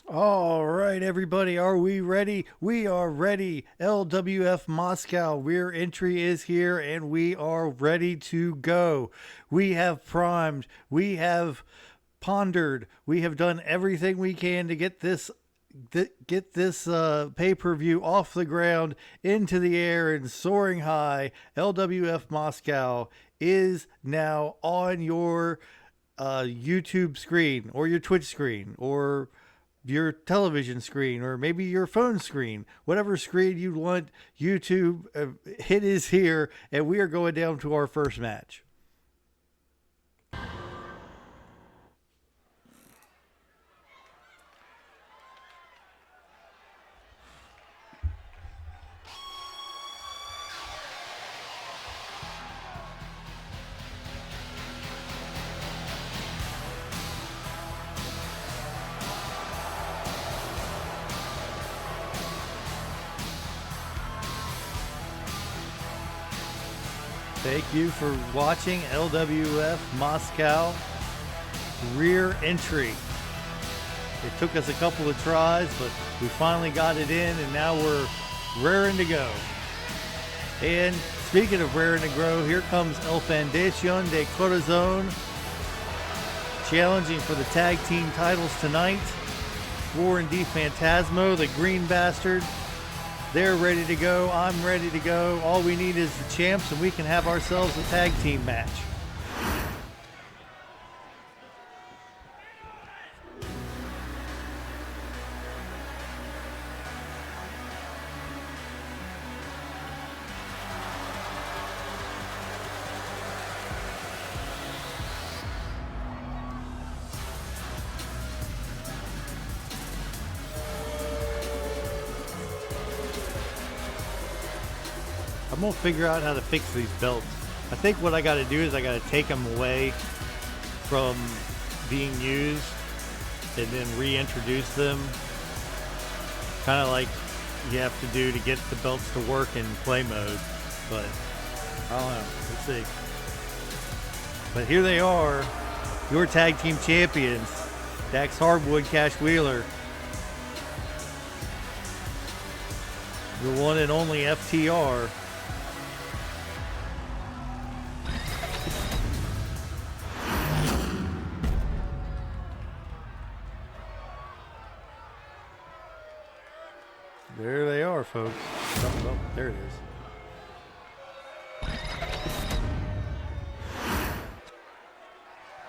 All right, everybody, are we ready? We are ready. LWF Moscow, rear entry is here, and we are ready to go. We have primed, we have pondered, we have done everything we can to get this pay-per-view off the ground, into the air, and soaring high. LWF Moscow is now on your YouTube screen, or your Twitch screen, or your television screen, or maybe your phone screen. Whatever screen you want, YouTube, it is here, and we are going down to our first match. Thank you for watching LWF Moscow rear entry. It took us a couple of tries, but we finally got it in, and now we're raring to go. And speaking of raring to go, here comes El Fundación de Corazon, challenging for the tag team titles tonight. Warren D. Phantasmo, the Green Bastard. They're ready to go. I'm ready to go. All we need is the champs, and we can have ourselves a tag team match. I'm gonna figure out how to fix these belts. I think what I gotta do is I gotta take them away from being used and then reintroduce them. Kind of like you have to do to get the belts to work in play mode. But I don't know, let's see. But here they are, your tag team champions, Dax Hardwood, Cash Wheeler. The one and only FTR. There they are, folks. Oh, there it is.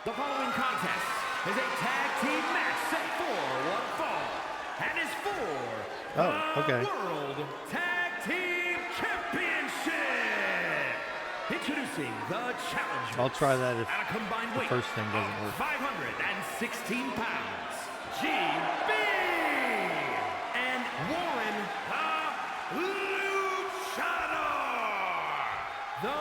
The following contest is a tag team match set for one fall and is for the World Tag Team Championship. Introducing the challenger. I'll try that if at a combined the weight first thing doesn't work. 516 pounds. GB and Warren the Luchador. The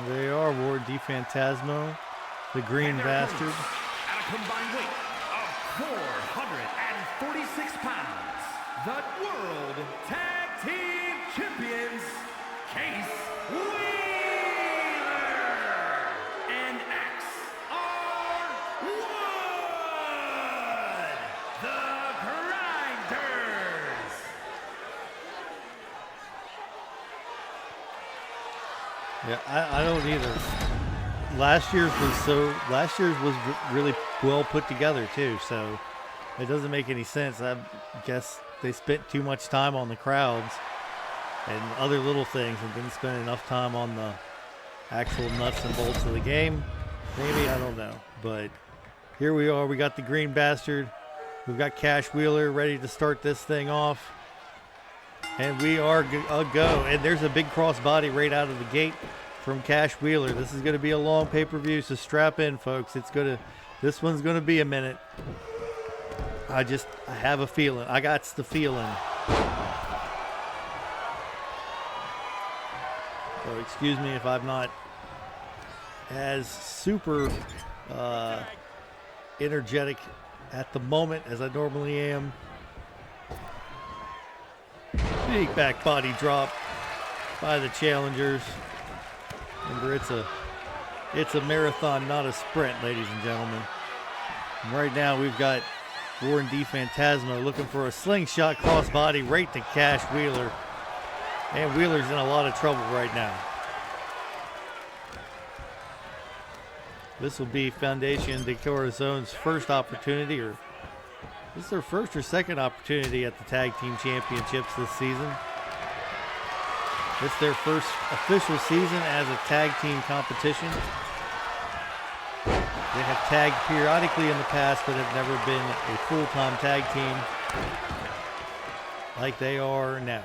They are Ward D. Phantasmo, the Green Bastard. At a combined weight of 446 pounds, the World Tag Team Champions, Case Wheeler and XR1, the Grinders. Yeah, I don't either. Last year's was really well put together too, so it doesn't make any sense. I guess they spent too much time on the crowds and other little things and didn't spend enough time on the actual nuts and bolts of the game. Maybe, I don't know. But here we are. We got the Green Bastard. We've got Cash Wheeler ready to start this thing off. And we are a go. And there's a big crossbody right out of the gate from Cash Wheeler. This is going to be a long pay-per-view, so strap in, folks. This one's going to be a minute. I have a feeling. I got the feeling. So excuse me if I'm not as super energetic at the moment as I normally am. Big back body drop by the challengers. Remember, it's a marathon, not a sprint, ladies and gentlemen. And right now we've got Warren D. Phantasmo looking for a slingshot crossbody right to Cash Wheeler. And Wheeler's in a lot of trouble right now. This will be Fundación de Corazon's first opportunity, or this is their first or second opportunity at the Tag Team Championships this season. It's their first official season as a tag team competition. They have tagged periodically in the past, but have never been a full-time tag team like they are now.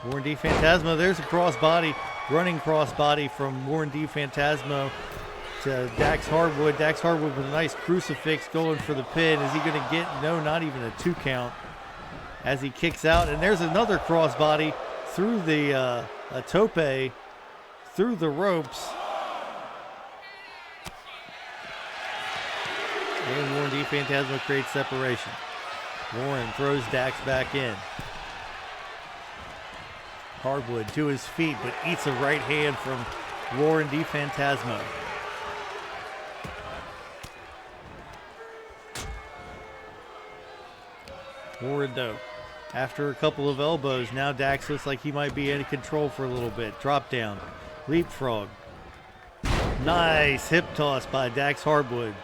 Warren D. Phantasmo, there's a crossbody, running crossbody from Warren D. Phantasmo to Dax Hardwood. Dax Hardwood with a nice crucifix going for the pin. Is he going to get? No, not even a 2 count as he kicks out. And there's another crossbody through the a tope through the ropes. And Warren D. Phantasmo creates separation. Warren throws Dax back in. Hardwood to his feet, but eats a right hand from Warren D. Phantasmo. Warren though, after a couple of elbows, now Dax looks like he might be in control for a little bit. Drop down, leapfrog. Nice hip toss by Dax Hardwood.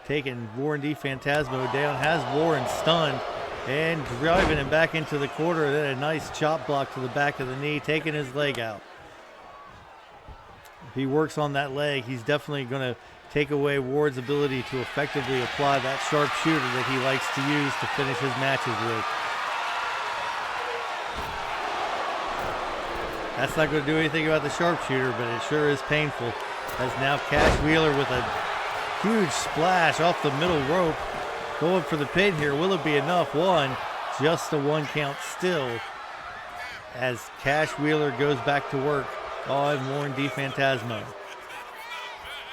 Taking Warren D. Phantasmo down, has Warren stunned and driving him back into the corner. Then a nice chop block to the back of the knee, taking his leg out. If he works on that leg, he's definitely going to take away Ward's ability to effectively apply that sharpshooter that he likes to use to finish his matches with. That's not going to do anything about the sharpshooter, but it sure is painful. As now Cash Wheeler with a huge splash off the middle rope. Going for the pin here. Will it be enough? One. Just a 1 count still. As Cash Wheeler goes back to work on Warren D. Phantasmo.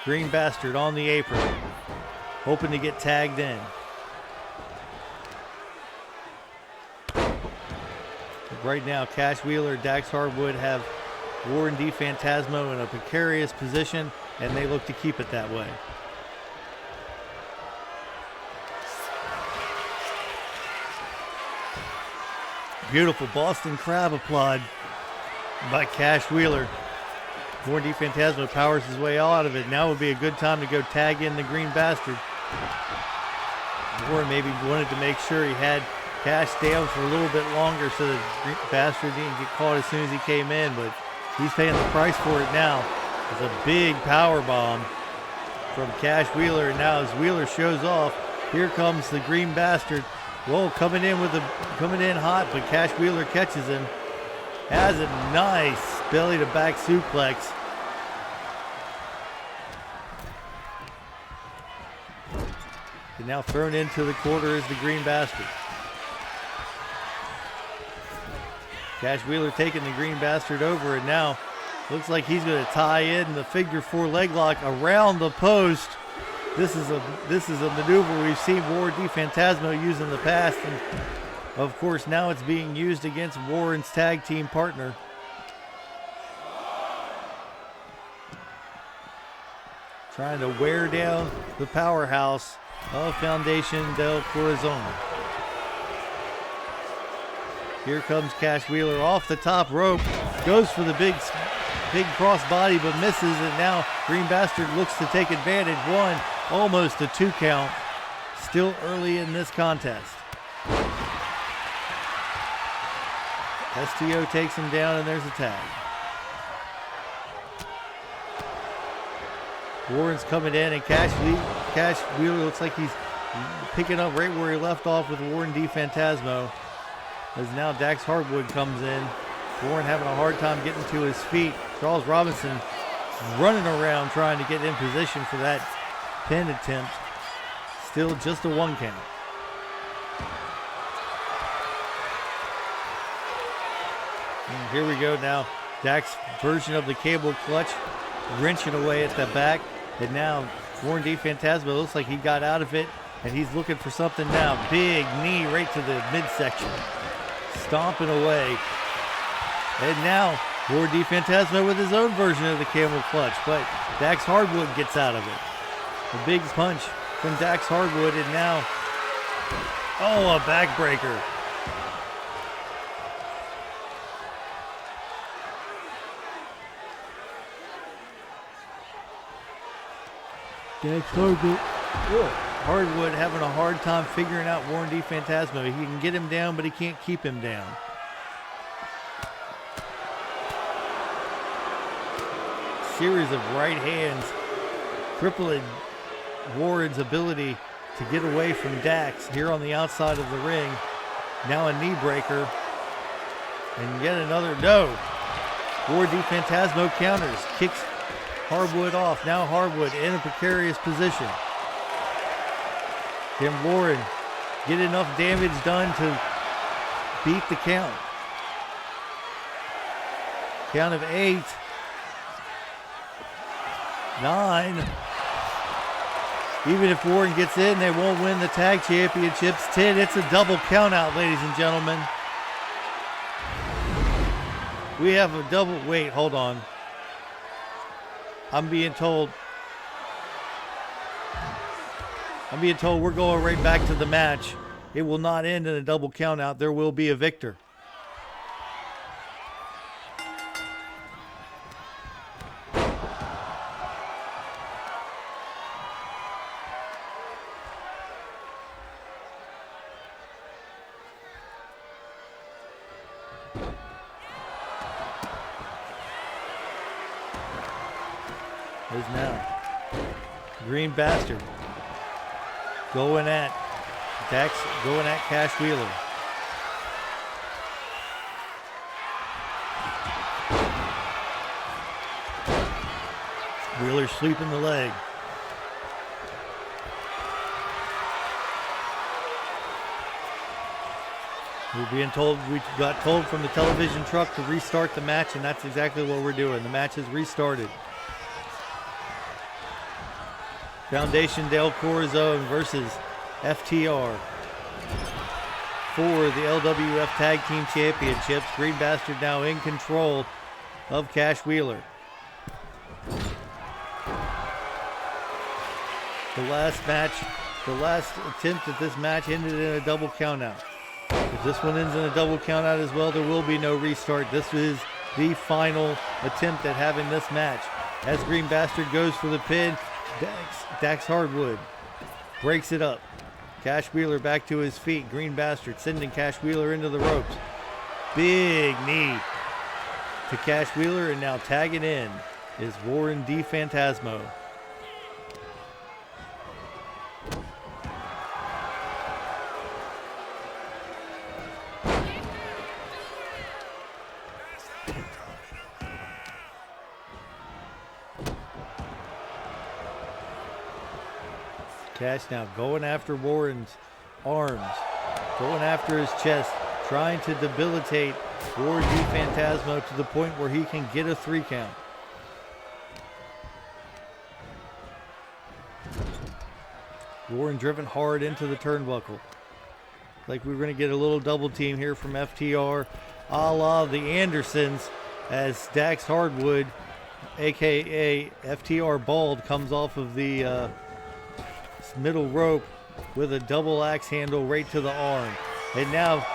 Green Bastard on the apron. Hoping to get tagged in. Right now, Cash Wheeler, Dax Hardwood have Warren D. Phantasmo in a precarious position, and they look to keep it that way. Beautiful Boston Crab applaud by Cash Wheeler. Warren D. Phantasmo powers his way out of it. Now would be a good time to go tag in the Green Bastard. Warren maybe wanted to make sure he had Cash down for a little bit longer so the Green Bastard didn't get caught as soon as he came in, but he's paying the price for it now. It's a big power bomb from Cash Wheeler, and now as Wheeler shows off, here comes the Green Bastard. Whoa, coming in hot, but Cash Wheeler catches him. Has a nice belly to back suplex. And now thrown into the corner is the Green Bastard. Cash Wheeler taking the Green Bastard over, and now looks like he's going to tie in the figure 4 leg lock around the post. This is a maneuver we've seen Warren D. Phantasmo use in the past, and of course now it's being used against Warren's tag team partner. Trying to wear down the powerhouse of Fundación del Corazon. Here comes Cash Wheeler off the top rope, goes for the big crossbody but misses, and now Green Bastard looks to take advantage. One, almost a 2 count, still early in this contest. STO takes him down, and there's a tag. Warren's coming in, and Cash Wheeler looks like he's picking up right where he left off with Warren D. Phantasmo. As now Dax Hardwood comes in. Warren having a hard time getting to his feet. Charles Robinson running around trying to get in position for that pin attempt. Still just a 1 count. And here we go now. Dax's version of the cable clutch, wrenching away at the back. And now Warren D. Phantasmo looks like he got out of it, and he's looking for something now. Big knee right to the midsection. Stomping away. And now Warren D. Phantasmo with his own version of the camel clutch, but Dax Hardwood gets out of it. A big punch from Dax Hardwood, and now, a backbreaker. Dax Hardwood having a hard time figuring out Warren D. Phantasmo. He can get him down, but he can't keep him down. Series of right hands crippling Warren's ability to get away from Dax here on the outside of the ring. Now a knee breaker. And yet another, no. Warren D. Phantasmo counters, kicks Hardwood off. Now Hardwood in a precarious position. Can Warren get enough damage done to beat the count? Count of 8. 9. Even if Warren gets in, they won't win the tag championships. 10. It's a double count out, ladies and gentlemen. We have a double. Wait, hold on. I'm being told we're going right back to the match. It will not end in a double count out. There will be a victor. Is now Green Bastard going at Dax, going at Cash Wheeler. Wheeler sweeping the leg. We're being told, we got told from the television truck to restart the match, and that's exactly what we're doing. The match is restarted. Foundation Del Corazon versus FTR for the LWF Tag Team Championships. Green Bastard now in control of Cash Wheeler. The last attempt at this match ended in a double countout. If this one ends in a double countout as well, there will be no restart. This is the final attempt at having this match. As Green Bastard goes for the pin, Dax Hardwood breaks it up. Cash Wheeler back to his feet. Green Bastard sending Cash Wheeler into the ropes. Big knee to Cash Wheeler, and now tagging in is Warren D. Phantasmo. Cash now going after Warren's arms, going after his chest, trying to debilitate Warren D. Phantasmo to the point where he can get a 3 count. Warren driven hard into the turnbuckle. Like we're going to get a little double team here from FTR, a la the Andersons, as Dax Hardwood, aka FTR Bald, comes off of the middle rope with a double axe handle right to the arm. And now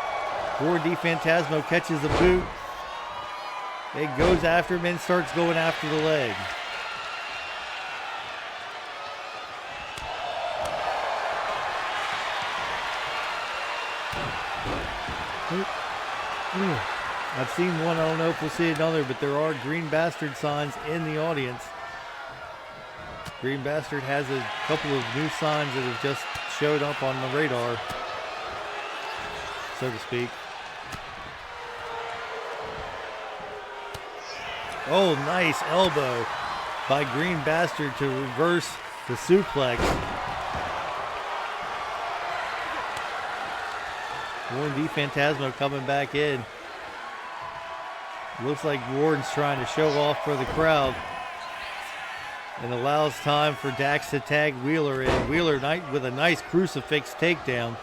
Warren D. Phantasmo catches a boot. It goes after him and starts going after the leg. I've seen one, I don't know if we'll see another, but there are Green Bastard signs in the audience. Green Bastard has a couple of new signs that have just showed up on the radar, so to speak. Oh, nice elbow by Green Bastard to reverse the suplex. Warren D. Phantasmo coming back in. Looks like Warren's trying to show off for the crowd, and allows time for Dax to tag Wheeler in. Wheeler with a nice crucifix takedown,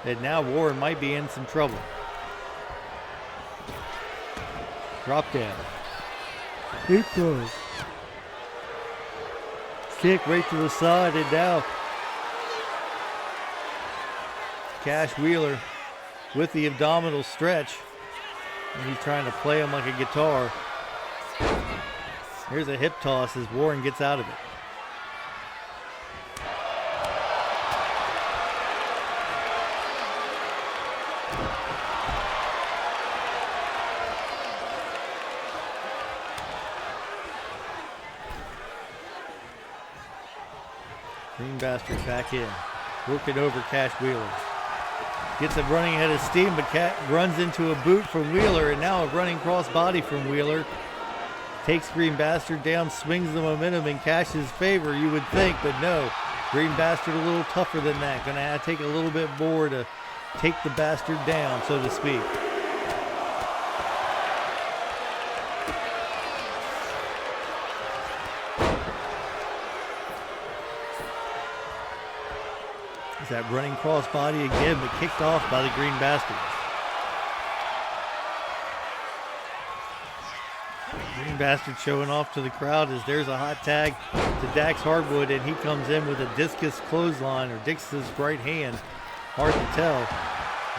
and now Warren might be in some trouble. Drop down. Kick right to the side, and now Cash Wheeler with the abdominal stretch. And he's trying to play him like a guitar. Here's a hip toss as Warren gets out of it. Green Bastard back in, working over Cash Wheeler. Gets a running head of steam, but Cat runs into a boot from Wheeler, and now a running cross body from Wheeler. Takes Green Bastard down, swings the momentum in Cash's favor, you would think, but no. Green Bastard a little tougher than that. Gonna have to take a little bit more to take the bastard down, so to speak. That running cross body again, but kicked off by the Green Bastards. Green Bastard showing off to the crowd as there's a hot tag to Dax Hardwood, and he comes in with a discus clothesline, or discus right hand, hard to tell.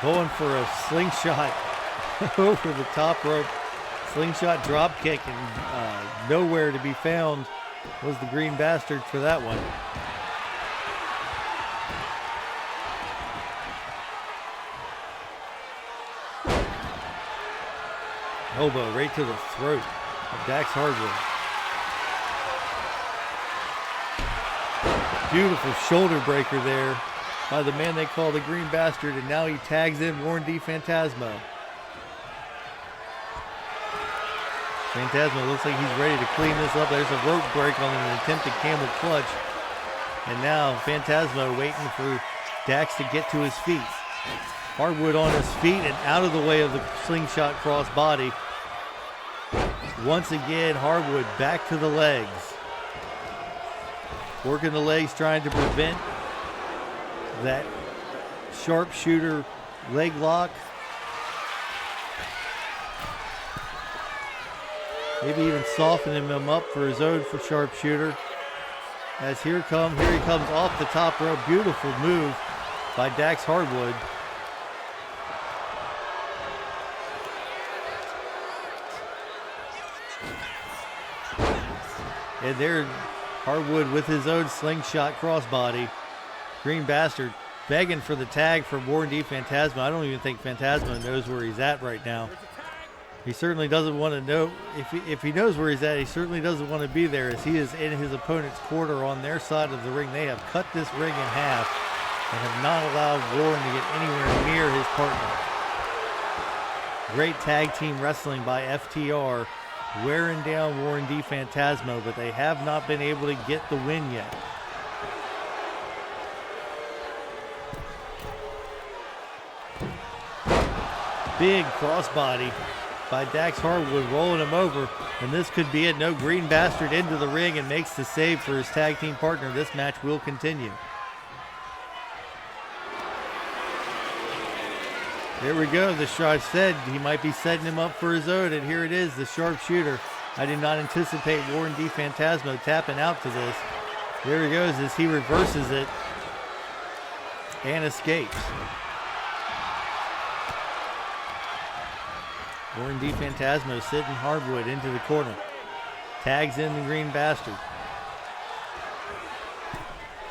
Going for a slingshot over the top rope. Slingshot drop kick, and nowhere to be found was the Green Bastard for that one. Elbow right to the throat of Dax Hardwood. Beautiful shoulder breaker there by the man they call the Green Bastard, and now he tags in Warren D. Phantasmo. Phantasmo looks like he's ready to clean this up. There's a rope break on an attempted camel clutch. And now Phantasmo waiting for Dax to get to his feet. Hardwood on his feet and out of the way of the slingshot cross body. Once again, Hardwood back to the legs. Working the legs, trying to prevent that sharpshooter leg lock. Maybe even softening him up for his own sharpshooter. As here he comes off the top rope. Beautiful move by Dax Hardwood. And there, Hardwood with his own slingshot crossbody. Green Bastard begging for the tag from Warren D. Phantasmo. I don't even think Phantasmo knows where he's at right now. He certainly doesn't want to know. If he knows where he's at, he certainly doesn't want to be there, as he is in his opponent's corner on their side of the ring. They have cut this ring in half and have not allowed Warren to get anywhere near his partner. Great tag team wrestling by FTR, wearing down Warren D. Phantasmo, but they have not been able to get the win yet. Big crossbody by Dax Hardwood, rolling him over, and this could be it. No, Green Bastard into the ring and makes the save for his tag team partner. This match will continue. There we go. The shot said he might be setting him up for his own, and here it is, the sharpshooter. I did not anticipate Warren D. Phantasmo tapping out to this. There he goes as he reverses it and escapes. Warren D. Phantasmo sitting Hardwood into the corner. Tags in the Green Bastard.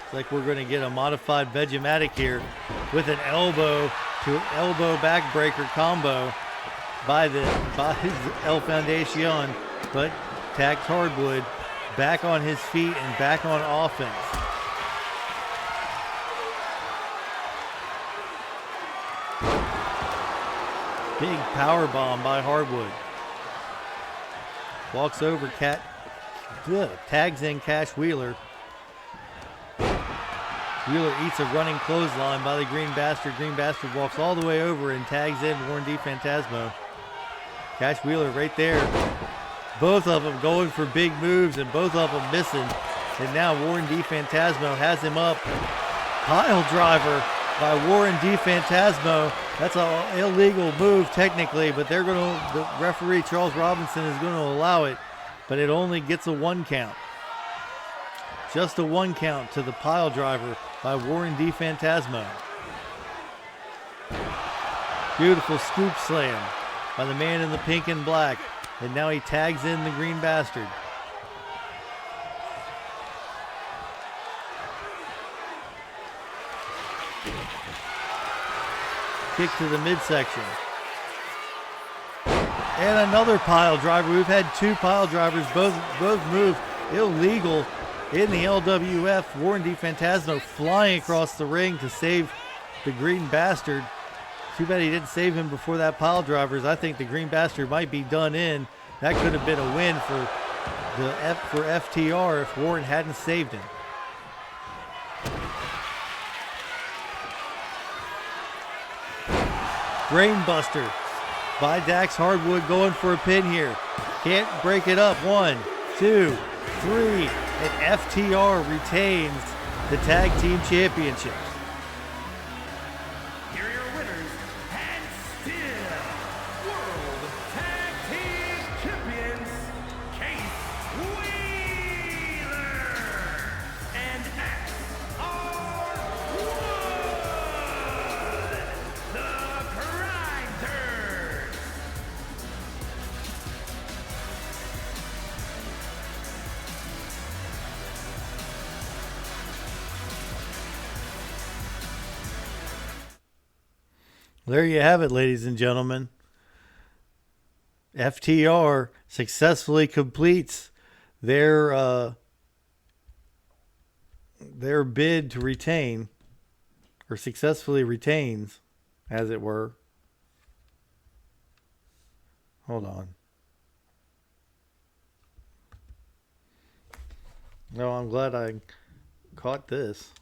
Looks like we're going to get a modified Vegematic here with an elbow to elbow backbreaker combo by El Fundación, but tags Hardwood back on his feet and back on offense. Big power bomb by Hardwood. Walks over tags in Cash Wheeler. Wheeler eats a running clothesline by the Green Bastard. Green Bastard walks all the way over and tags in Warren D. Phantasmo. Cash Wheeler right there. Both of them going for big moves and both of them missing. And now Warren D. Phantasmo has him up. Pile driver by Warren D. Phantasmo. That's an illegal move technically, but the referee Charles Robinson is going to allow it, but it only gets a 1 count. Just a 1 count to the pile driver by Warren D. Phantasmo. Beautiful scoop slam by the man in the pink and black. And now he tags in the Green Bastard. Kick to the midsection. And another pile driver. We've had 2 pile drivers, both moves illegal in the LWF. Warren DeFantasmo flying across the ring to save the Green Bastard. Too bad he didn't save him before that pile drivers. I think the Green Bastard might be done in. That could have been a win for FTR if Warren hadn't saved him. Brainbuster by Dax Hardwood going for a pin here. Can't break it up. 1, 2, 3. And FTR retains the Tag Team Championships. Here are your winners and still World Tag Team Champions, Case Wheeler and XR1, the Grinders. There you have it, ladies and gentlemen. FTR successfully completes their bid to retain, or successfully retains, as it were. Hold on. No, I'm glad I caught this.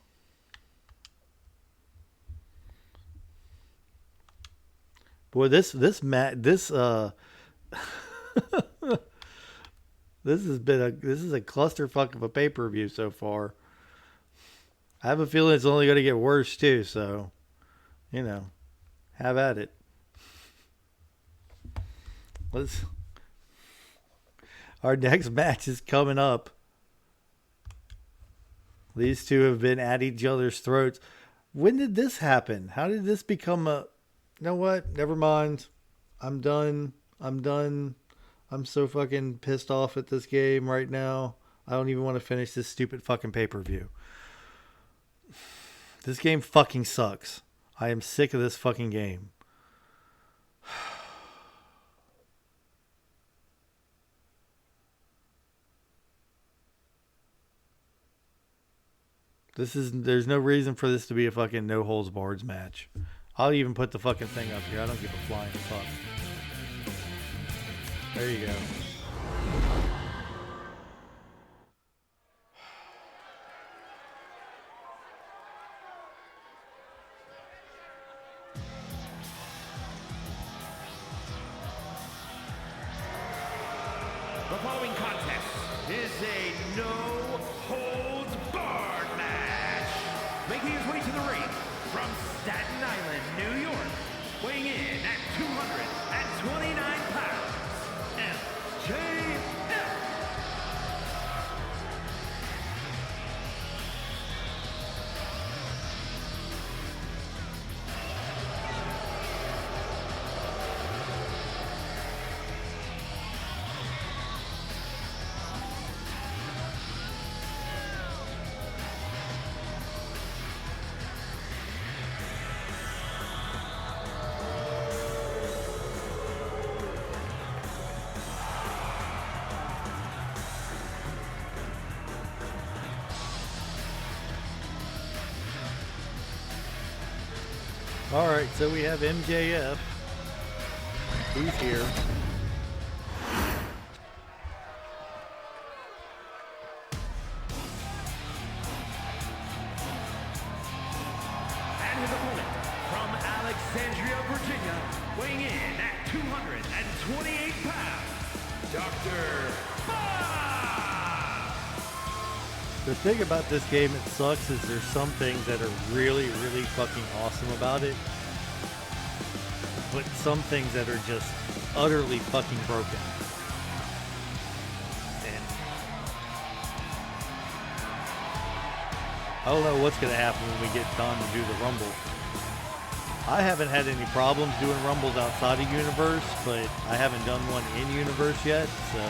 Boy, this is a clusterfuck of a pay-per-view so far. I have a feeling it's only going to get worse too, so have at it. Our next match is coming up. These two have been at each other's throats. When did this happen? How did this become a... You know what? Never mind. I'm done. I'm so fucking pissed off at this game right now. I don't even want to finish this stupid fucking pay-per-view. This game fucking sucks. I am sick of this fucking game. There's no reason for this to be a fucking no holds barred match. I'll even put the fucking thing up here. I don't give a flying fuck. There you go. The following contest is a no-holds-barred match. Making his way to the ring from Staten Island, New York, weighing in at 229 pounds, MJF. All right, so we have MJF. He's here. And his opponent from Alexandria, Virginia, weighing in at 228 pounds, Dr. Bob. The thing about this game that sucks is there's some things that are really, really fucking awesome about it. But some things that are just utterly fucking broken. And I don't know what's going to happen when we get done to do the Rumble. I haven't had any problems doing Rumbles outside of Universe, but I haven't done one in Universe yet, so.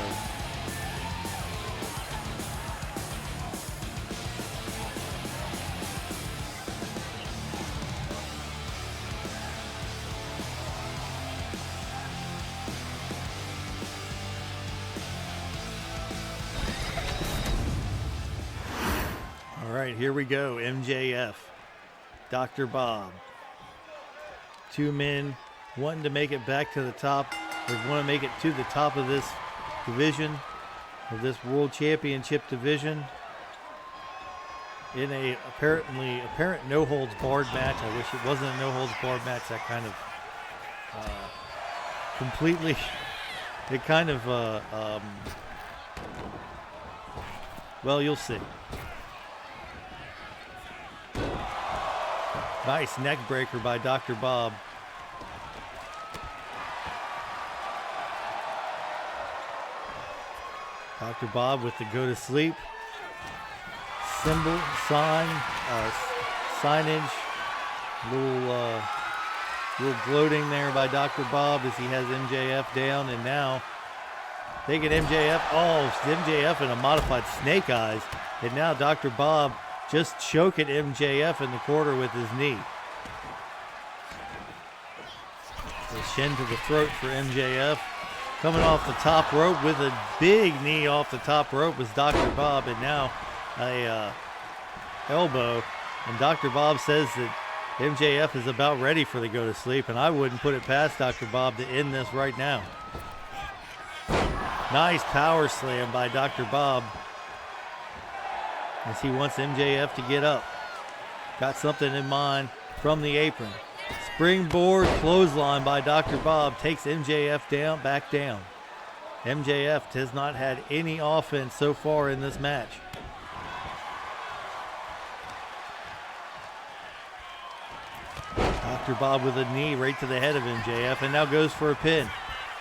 All right, here we go. MJF, Dr. Bob. Two men wanting to make it back to the top. They want to make it to the top of this division, of this World Championship division, in a apparent no-holds-barred match. I wish it wasn't a no-holds-barred match. That kind of completely, it kind of, well, you'll see. Nice neck breaker by Dr. Bob. Dr. Bob with the go to sleep symbol, signage, little gloating there by Dr. Bob as he has MJF down, and now they get MJF. Oh, MJF in a modified snake eyes, and now Dr. Bob just choking MJF in the corner with his knee. The shin to the throat for MJF. Coming off the top rope with a big knee off the top rope was Dr. Bob, and now a elbow. And Dr. Bob says that MJF is about ready for the go to sleep, and I wouldn't put it past Dr. Bob to end this right now. Nice power slam by Dr. Bob as he wants MJF to get up. Got something in mind from the apron. Springboard clothesline by Dr. Bob takes MJF down, back down. MJF has not had any offense so far in this match. Dr. Bob with a knee right to the head of MJF, and now goes for a pin.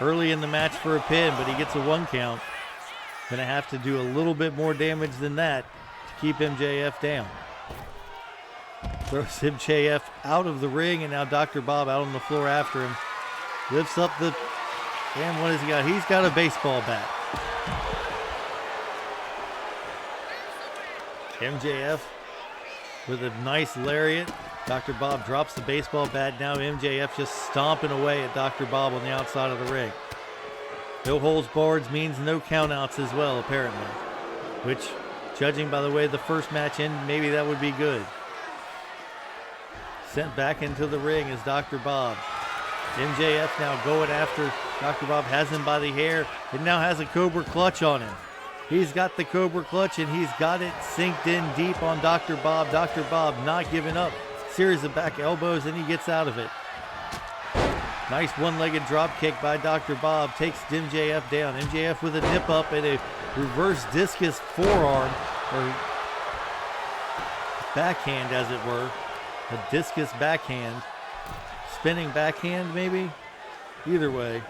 Early in the match for a pin, but he gets a 1 count. Gonna have to do a little bit more damage than that to keep MJF down. Throws MJF out of the ring, and now Dr. Bob out on the floor after him. Lifts up the, and what has he got? He's got a baseball bat. MJF with a nice lariat. Dr. Bob drops the baseball bat. Now MJF just stomping away at Dr. Bob on the outside of the ring. No holds barred means no countouts as well, apparently. Which, judging by the way the first match ended, maybe that would be good. Sent back into the ring is Dr. Bob. MJF now going after Dr. Bob, has him by the hair, and now has a Cobra Clutch on him. He's got the Cobra Clutch, and he's got it synced in deep on Dr. Bob. Dr. Bob not giving up. Series of back elbows, and he gets out of it. Nice one-legged drop kick by Dr. Bob. Takes MJF down. MJF with a nip up and a reverse discus forearm, or backhand as it were. A discus backhand. Spinning backhand maybe? Either way.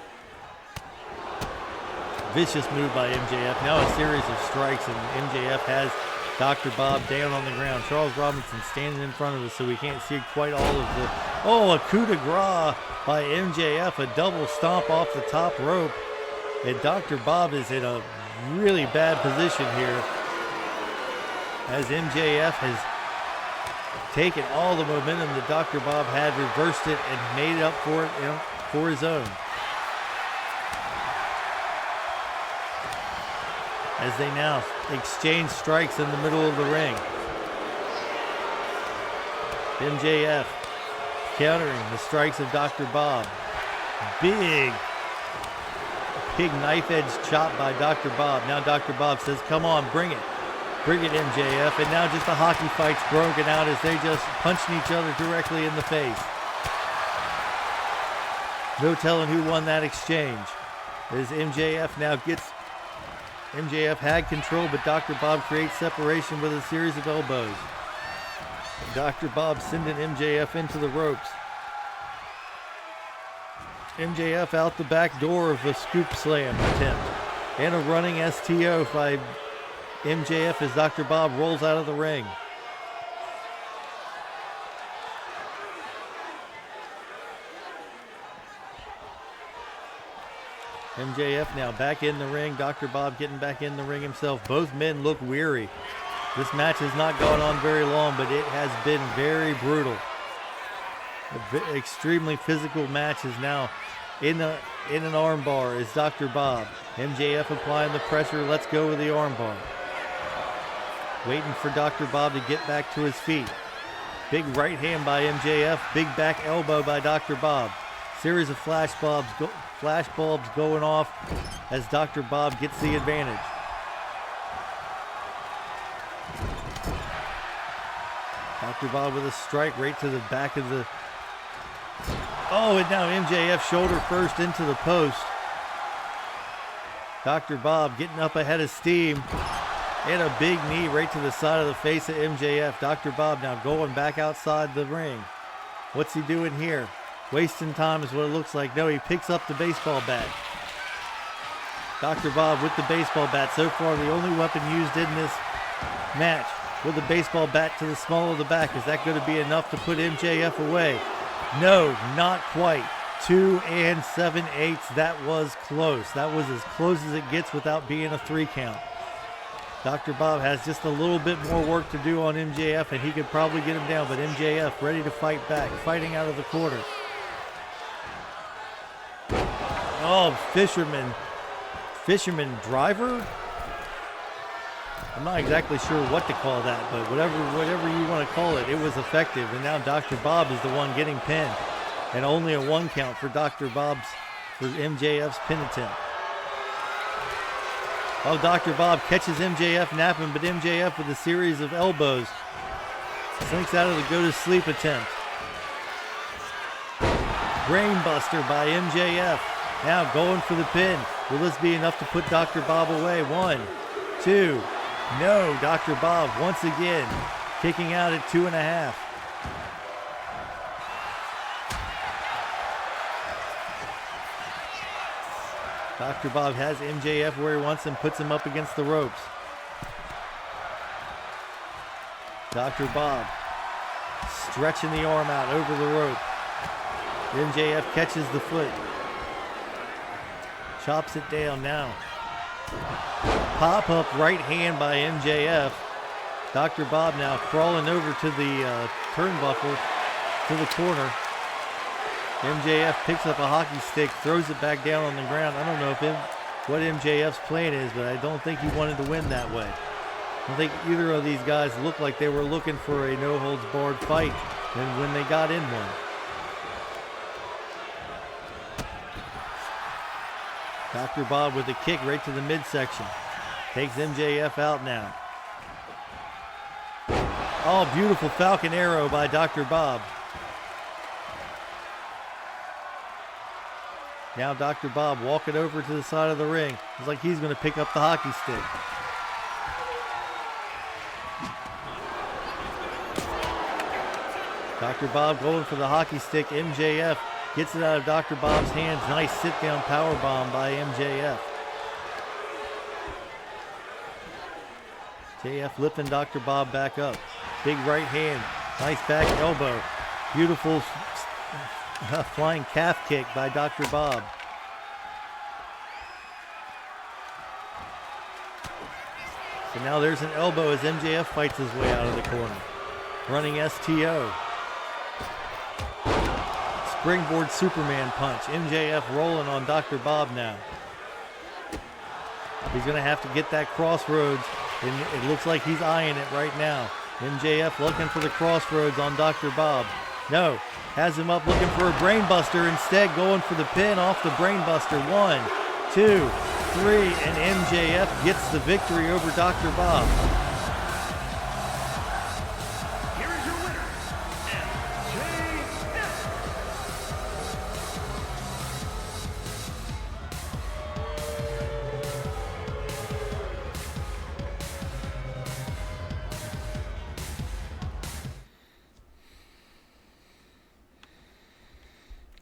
Vicious move by MJF. Now a series of strikes, and MJF has Dr. Bob down on the ground. Charles Robinson standing in front of us so we can't see quite all of the... Oh, a coup de grace by MJF. A double stomp off the top rope. And Dr. Bob is in a really bad position here as MJF has taken all the momentum that Dr. Bob had, reversed it, and made up for it, for his own. As they now exchange strikes in the middle of the ring. MJF countering the strikes of Dr. Bob. Big knife edge chop by Dr. Bob. Now Dr. Bob says, come on, bring it. Bring it, MJF. And now just the hockey fight's broken out as they just punching each other directly in the face. No telling who won that exchange. As MJF now gets... MJF had control, but Dr. Bob creates separation with a series of elbows. Dr. Bob sending MJF into the ropes. MJF out the back door of a scoop slam attempt. And a running STO by MJF as Dr. Bob rolls out of the ring. MJF now back in the ring. Dr. Bob getting back in the ring himself. Both men look weary. This match has not gone on very long, but it has been very brutal. An extremely physical match is now in an armbar is Dr. Bob. MJF applying the pressure. Let's go with the armbar. Waiting for Dr. Bob to get back to his feet. Big right hand by MJF. Big back elbow by Dr. Bob. Series of flash bulbs going off as Dr. Bob gets the advantage. Dr. Bob with a strike right to the back of the... Oh, and now MJF shoulder first into the post. Dr. Bob getting up ahead of steam. And a big knee right to the side of the face of MJF. Dr. Bob now going back outside the ring. What's he doing here? Wasting time is what it looks like. No, he picks up the baseball bat. Dr. Bob with the baseball bat. So far, the only weapon used in this match with a baseball bat to the small of the back. Is that going to be enough to put MJF away? No, not quite. 2 7/8. That was close. That was as close as it gets without being a 3 count. Dr. Bob has just a little bit more work to do on MJF, and he could probably get him down, but MJF ready to fight back, fighting out of the corner. Oh, fisherman driver? I'm not exactly sure what to call that, but whatever you want to call it, it was effective. And now Dr. Bob is the one getting pinned. And only a 1 count for for MJF's pin attempt. Oh, Dr. Bob catches MJF napping, but MJF with a series of elbows slinks out of the go-to-sleep attempt. Brainbuster by MJF. Now going for the pin. Will this be enough to put Dr. Bob away? 1, 2. No, Dr. Bob once again kicking out at 2.5. Dr. Bob has MJF where he wants him, puts him up against the ropes. Dr. Bob stretching the arm out over the rope. MJF catches the foot. Chops it down now. Pop-up right hand by MJF. Dr. Bob now crawling over to the turnbuckle to the corner. MJF picks up a hockey stick, throws it back down on the ground. I don't know what MJF's plan is, but I don't think he wanted to win that way. I don't think either of these guys looked like they were looking for a no-holds-barred fight and when they got in one. Dr. Bob with a kick right to the midsection. Takes MJF out now. Oh, beautiful Falcon Arrow by Dr. Bob. Now Dr. Bob walking over to the side of the ring. It's like he's going to pick up the hockey stick. Dr. Bob going for the hockey stick. MJF gets it out of Dr. Bob's hands. Nice sit-down powerbomb by MJF. MJF lifting Dr. Bob back up. Big right hand. Nice back elbow. Beautiful flying calf kick by Dr. Bob. So now there's an elbow as MJF fights his way out of the corner. Running STO. Springboard Superman punch. MJF rolling on Dr. Bob now. He's going to have to get that crossroads, and it looks like he's eyeing it right now. MJF looking for the crossroads on Dr. Bob. No, has him up looking for a brainbuster. Instead, going for the pin off the brainbuster. 1, 2, 3, and MJF gets the victory over Dr. Bob. Here is your winner, MJF.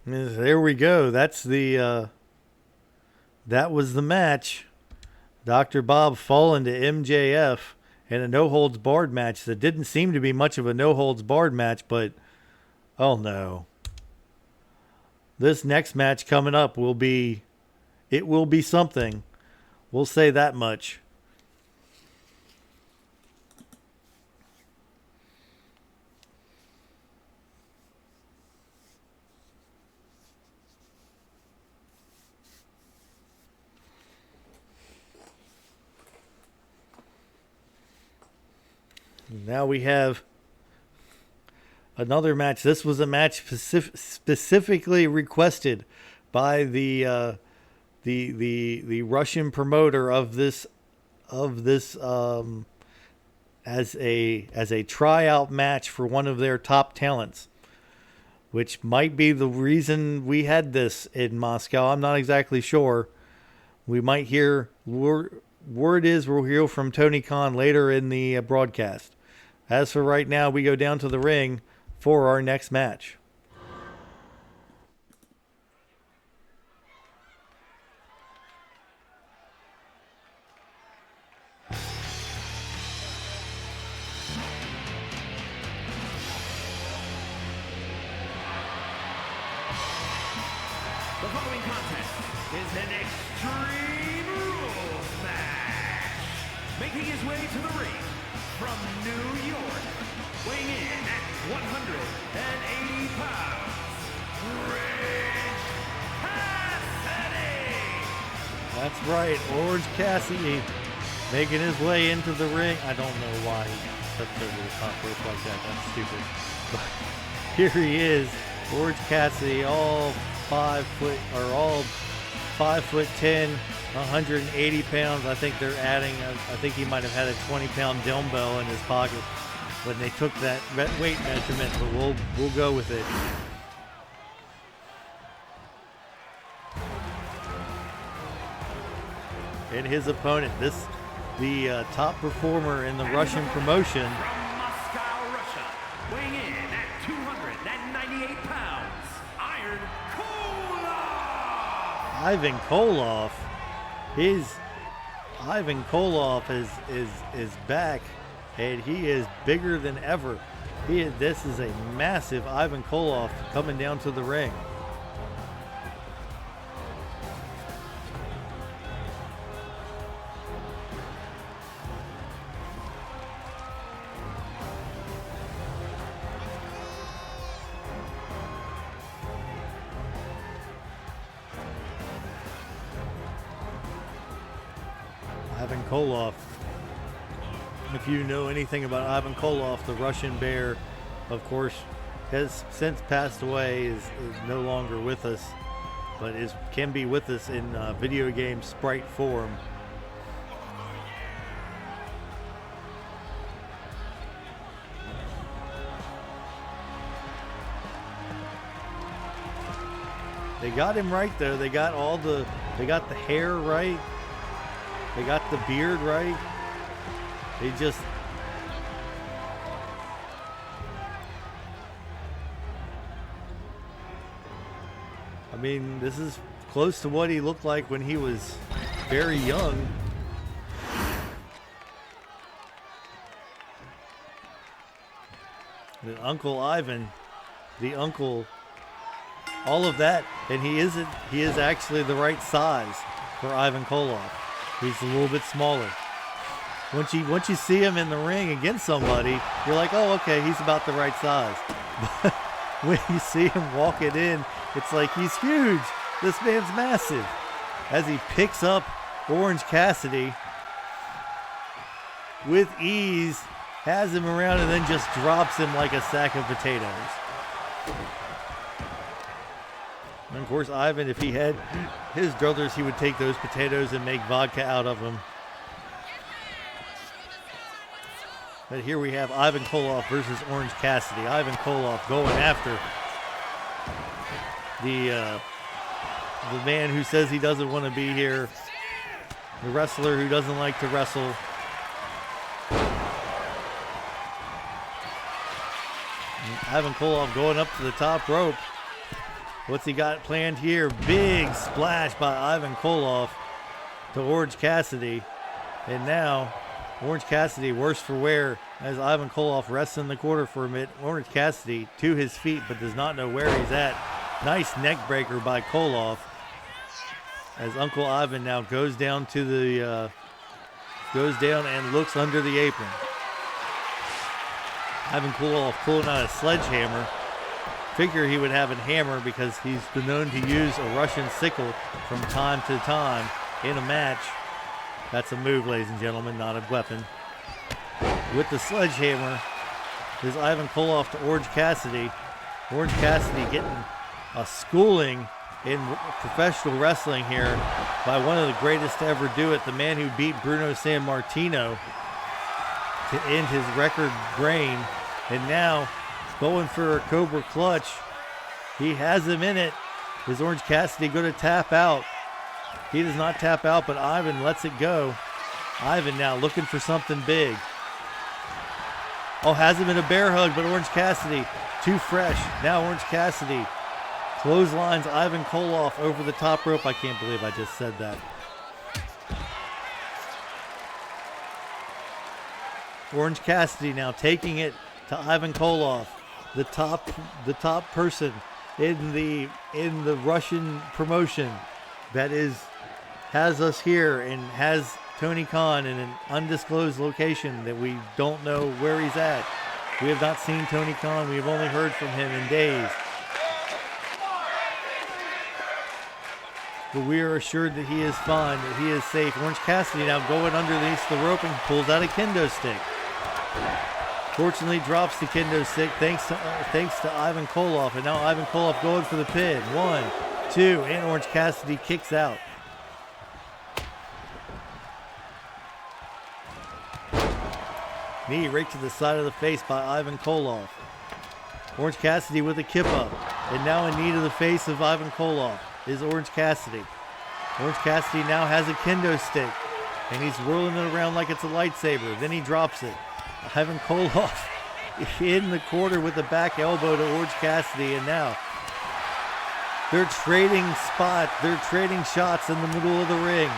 There we go. That's the that was the match. Dr. Bob falling to MJF in a no-holds-barred match that didn't seem to be much of a no-holds-barred match, but oh no. This next match coming up will be it will be something. We'll say that much. Now we have another match. This was a match specifically requested by the Russian promoter of this as a tryout match for one of their top talents, which might be the reason we had this in Moscow. I'm not exactly sure. We might hear word is we'll hear from Tony Khan later in the broadcast. As for right now, we go down to the ring for our next match. The following contest is an Extreme Rules match. Making his way to the ring from New York, weighing in at 180 pounds, Cassidy. That's right, Orange Cassidy making his way into the ring. I don't know why he stepped over the top rope like that. That's stupid. But here he is, Orange Cassidy, all 5 foot, or all 5'10", 180 pounds. I think they're adding, I think he might have had a 20-pound dumbbell in his pocket when they took that weight measurement, but we'll go with it. And his opponent, the top performer in the Russian promotion. From Moscow, Russia, weighing in at 298 pounds, Ivan Koloff. Ivan Koloff is back, and he is bigger than ever. This is a massive Ivan Koloff coming down to the ring. Ivan Koloff. If you know anything about Ivan Koloff, the Russian Bear, of course, has since passed away, is no longer with us, but can be with us in video game sprite form. They got him right though. They got the hair right. They got the beard right. They just... I mean, this is close to what he looked like when he was very young. And Uncle Ivan, the uncle, all of that, and he is actually the right size for Ivan Koloff. He's a little bit smaller. Once you see him in the ring against somebody, you're like, oh, okay, he's about the right size. But when you see him walking in, it's like he's huge. This man's massive. As he picks up Orange Cassidy with ease, has him around, and then just drops him like a sack of potatoes. And of course, Ivan, if he had his druthers, he would take those potatoes and make vodka out of them. But here we have Ivan Koloff versus Orange Cassidy. Ivan Koloff going after the man who says he doesn't want to be here, the wrestler who doesn't like to wrestle. And Ivan Koloff going up to the top rope. What's he got planned here? Big splash by Ivan Koloff to Orange Cassidy. And now, Orange Cassidy worse for wear as Ivan Koloff rests in the corner for a minute. Orange Cassidy to his feet but does not know where he's at. Nice neck breaker by Koloff. as Uncle Ivan now goes down to the goes down and looks under the apron. Ivan Koloff pulling out a sledgehammer. Figure he would have a hammer because he's been known to use a Russian sickle from time to time in a match. That's a move, ladies and gentlemen, not a weapon. With the sledgehammer is Ivan Koloff to Orange Cassidy. Orange Cassidy getting a schooling in professional wrestling here by one of the greatest to ever do it, the man who beat Bruno Sammartino to end his record reign. And now going for a Cobra Clutch. He has him in it. Is Orange Cassidy going to tap out? He does not tap out, but Ivan lets it go. Ivan now looking for something big. Oh, has him in a bear hug, but Orange Cassidy too fresh. Now Orange Cassidy clotheslines Ivan Koloff over the top rope. I can't believe I just said that. Orange Cassidy now taking it to Ivan Koloff, the top person in the Russian promotion that has us here and has Tony Khan in an undisclosed location that we don't know where he's at. We have not seen Tony Khan. We have only heard from him in days. But we are assured that he is fine, that he is safe. Orange Cassidy now going underneath the rope and pulls out a kendo stick. Fortunately drops the kendo stick thanks to Ivan Koloff. And now Ivan Koloff going for the pin. 1, 2, and Orange Cassidy kicks out. Knee right to the side of the face by Ivan Koloff. Orange Cassidy with a kip up. And now a knee to the face of Ivan Koloff is Orange Cassidy. Orange Cassidy now has a kendo stick. And he's whirling it around like it's a lightsaber. Then he drops it. Ivan Koloff in the corner with the back elbow to Orange Cassidy. And now they're trading spots. They're trading shots in the middle of the ring.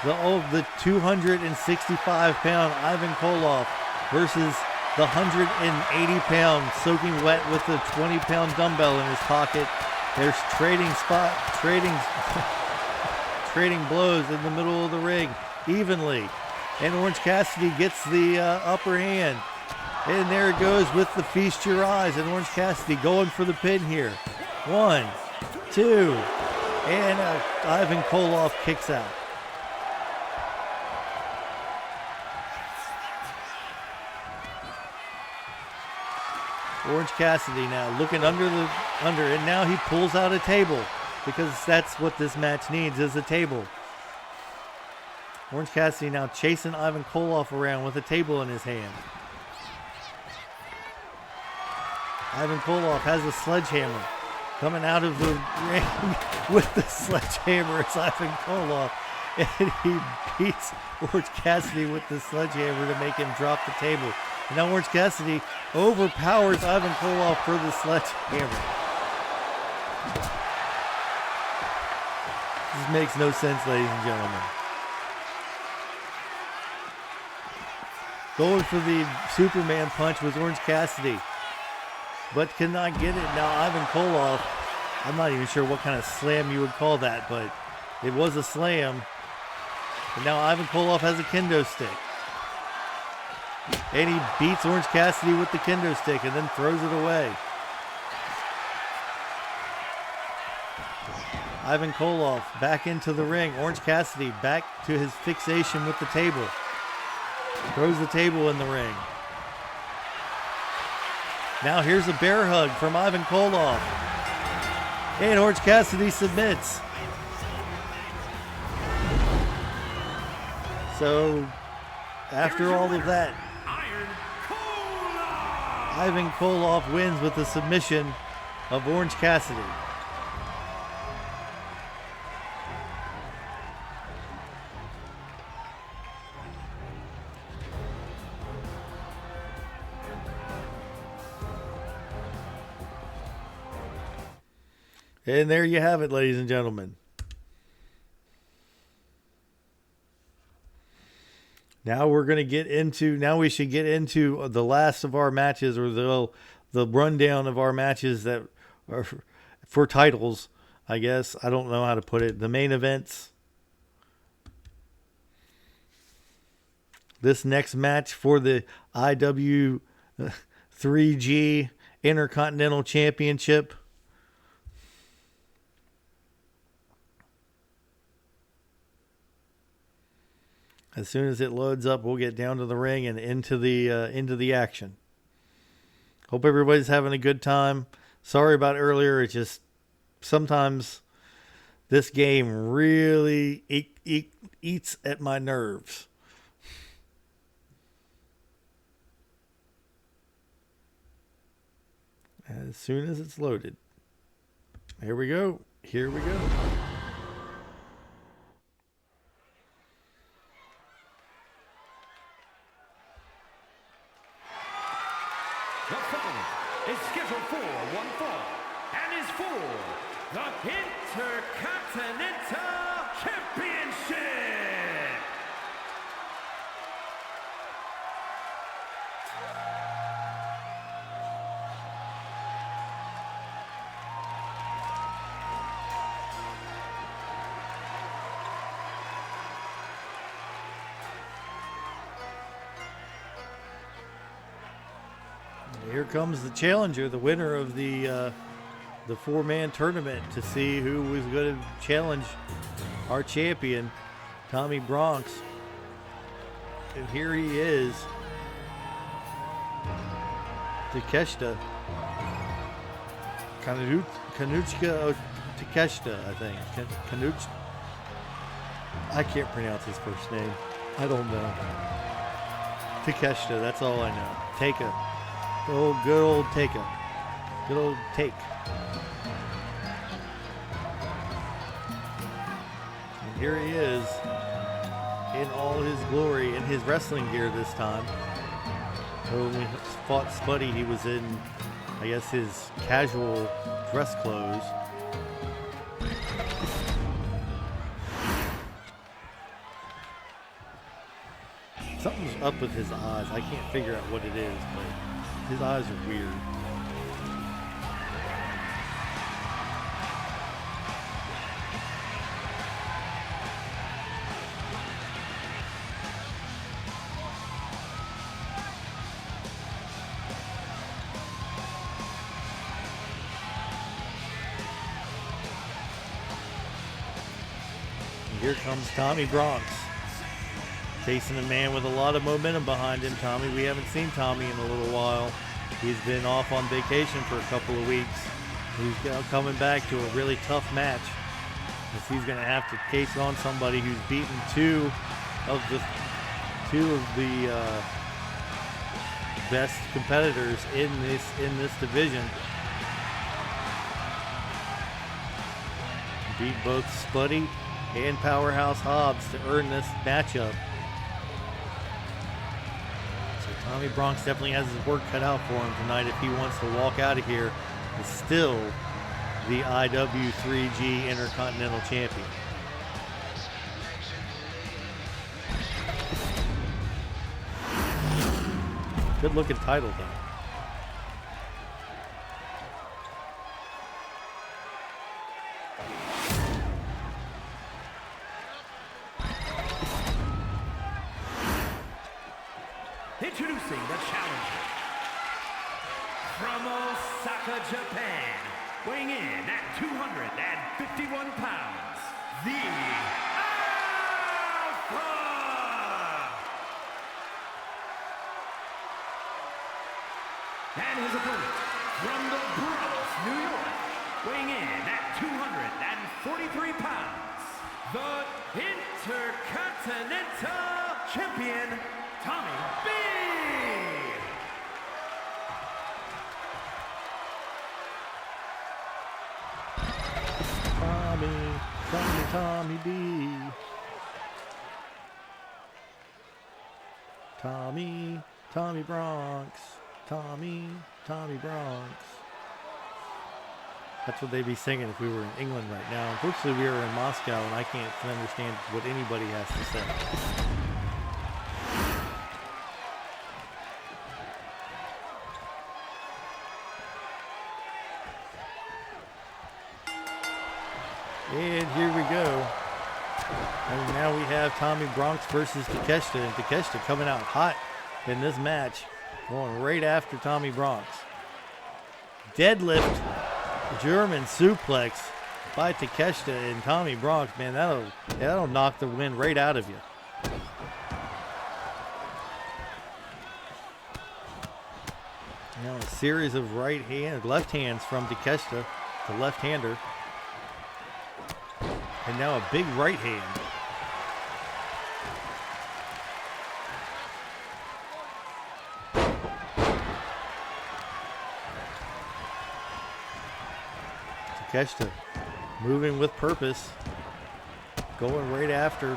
The 265-pound Ivan Koloff versus the 180-pound soaking wet with a 20-pound dumbbell in his pocket. There's trading blows in the middle of the ring evenly. And Orange Cassidy gets the upper hand. And there it goes with the feast your eyes. And Orange Cassidy going for the pin here. 1, 2, and Ivan Koloff kicks out. Orange Cassidy now looking under, and now he pulls out a table because that's what this match needs, is a table. Orange Cassidy now chasing Ivan Koloff around with a table in his hand. Ivan Koloff has a sledgehammer coming out of the ring with the sledgehammer. It's Ivan Koloff, and he beats Orange Cassidy with the sledgehammer to make him drop the table. And now Orange Cassidy overpowers Ivan Koloff for the sledgehammer. This makes no sense, ladies and gentlemen. Going for the Superman punch was Orange Cassidy, but cannot get it. Now Ivan Koloff, I'm not even sure what kind of slam you would call that, but it was a slam. And now Ivan Koloff has a kendo stick. And he beats Orange Cassidy with the kendo stick and then throws it away. Ivan Koloff back into the ring. Orange Cassidy back to his fixation with the table. Throws the table in the ring. Now here's a bear hug from Ivan Koloff. And Orange Cassidy submits. So, after all of that, Ivan Koloff wins with the submission of Orange Cassidy. And there you have it, ladies and gentlemen. Now we're going to get into, now we should get into the last of our matches, or the rundown of our matches that are for titles. I guess. I don't know how to put it. The main events. This next match for the IW3G Intercontinental Championship. As soon as it loads up, we'll get down to the ring and into the action. Hope everybody's having a good time. Sorry about earlier. It's just sometimes this game really eats at my nerves. As soon as it's loaded. Here we go. Here we go. The following is scheduled for one fall and is for the Intercontinental Championship. Here comes the challenger, the winner of the four-man tournament, to see who was going to challenge our champion, Tommy Bronx. And here he is, Takeshita. Kanuchka Takeshita, I think. I can't pronounce his first name. I don't know. Takeshita, that's all I know. Taka. Oh, good old Taka. Good old Take. And here he is in all his glory, in his wrestling gear this time. When we fought Spuddy, he was in, I guess, his casual dress clothes. Something's up with his eyes. I can't figure out what it is, but his eyes are weird. And here comes Tommy Bronx. Facing a man with a lot of momentum behind him, Tommy. We haven't seen Tommy in a little while. He's been off on vacation for a couple of weeks. He's coming back to a really tough match. Because he's going to have to take on somebody who's beaten two of the best competitors in this division. Beat both Spuddy and Powerhouse Hobbs to earn this matchup. Tommy Bronx definitely has his work cut out for him tonight if he wants to walk out of here as still the IW3G Intercontinental Champion. Good looking title though. Introducing the challenger from Osaka, Japan, weighing in at 251 pounds, the Alpha! And his opponent from the Bronx, New York, weighing in at 243 pounds, the Intercontinental Champion, Tommy B! Tommy B. Tommy Bronx. Tommy Bronx. That's what they'd be singing if we were in England right now. Unfortunately, we are in Moscow, and I can't understand what anybody has to say. And here we go. And now we have Tommy Bronx versus Takeshita. And Takeshita coming out hot in this match. Going right after Tommy Bronx. Deadlift, German suplex by Takeshita and Tommy Bronx. Man, that'll knock the wind right out of you. Now a series of left hands from Takeshita, the left-hander. And now a big right hand. Takeshita moving with purpose, going right after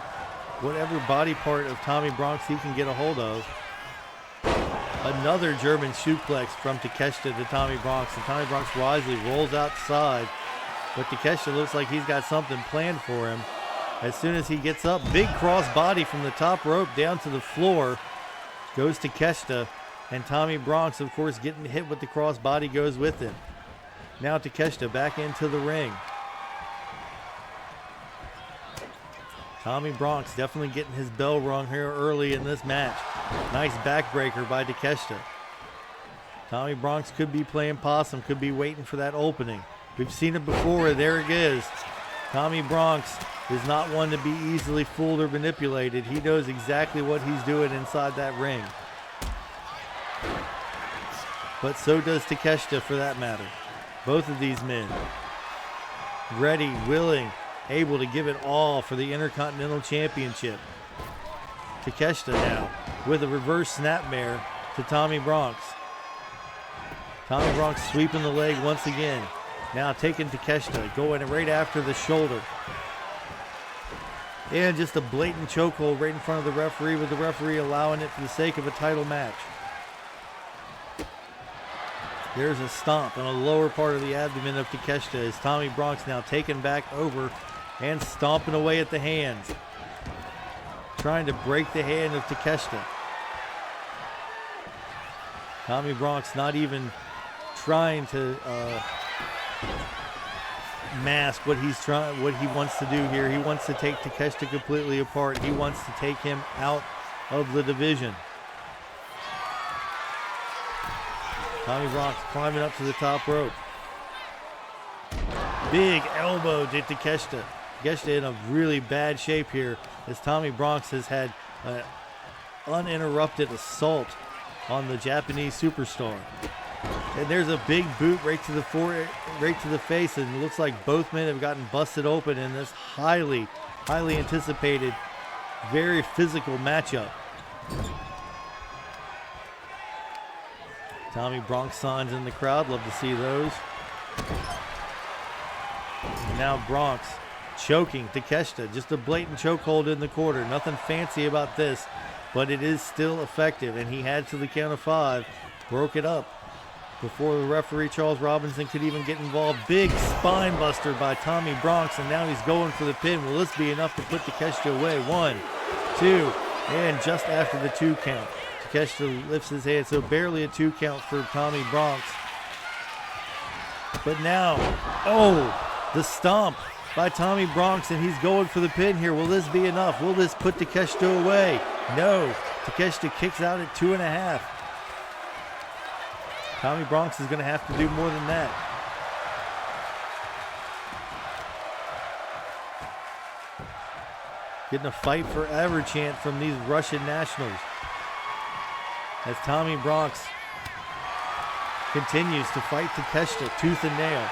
whatever body part of Tommy Bronx he can get a hold of. Another German suplex from Takeshita to Tommy Bronx, and Tommy Bronx wisely rolls outside, but Takeshita looks like he's got something planned for him. As soon as he gets up, big cross body from the top rope down to the floor goes Takeshita, and Tommy Bronx, of course, getting hit with the cross body goes with him. Now Takeshita back into the ring. Tommy Bronx definitely getting his bell rung here early in this match. Nice backbreaker by Takeshita. Tommy Bronx could be playing possum, could be waiting for that opening. We've seen it before, there it is. Tommy Bronx is not one to be easily fooled or manipulated. He knows exactly what he's doing inside that ring. But so does Takeshita for that matter. Both of these men ready, willing, able to give it all for the Intercontinental Championship. Takeshita now with a reverse snapmare to Tommy Bronx. Tommy Bronx sweeping the leg once again. Now taking Takeshita, going right after the shoulder. And just a blatant chokehold right in front of the referee, with the referee allowing it for the sake of a title match. There's a stomp on the lower part of the abdomen of Takeshita as Tommy Bronx now taken back over and stomping away at the hands. Trying to break the hand of Takeshita. Tommy Bronx not even trying to mask what he wants to do here. He wants to take Takeshita completely apart. He wants to take him out of the division. Tommy Bronx climbing up to the top rope. Big elbow to Takeshita. Takeshita in a really bad shape here, as Tommy Bronx has had an uninterrupted assault on the Japanese superstar. And there's a big boot right to the face, and it looks like both men have gotten busted open in this highly anticipated, very physical matchup. Tommy Bronx signs in the crowd. Love to see those. And now Bronx choking Takeshita. Just a blatant chokehold in the corner. Nothing fancy about this, but it is still effective. And he had to the count of 5. Broke it up before the referee, Charles Robinson, could even get involved. Big spine buster by Tommy Bronx, and now he's going for the pin. Will this be enough to put Takeshita away? 1, 2, and just after the 2 count. Takeshita lifts his hand, so barely a 2 count for Tommy Bronx. But now, the stomp by Tommy Bronx, and he's going for the pin here. Will this be enough? Will this put Takeshita away? No. Takeshita kicks out at 2.5. Tommy Bronx is going to have to do more than that. Getting a fight forever chant from these Russian nationals, as Tommy Bronx continues to fight Takeshita tooth and nail.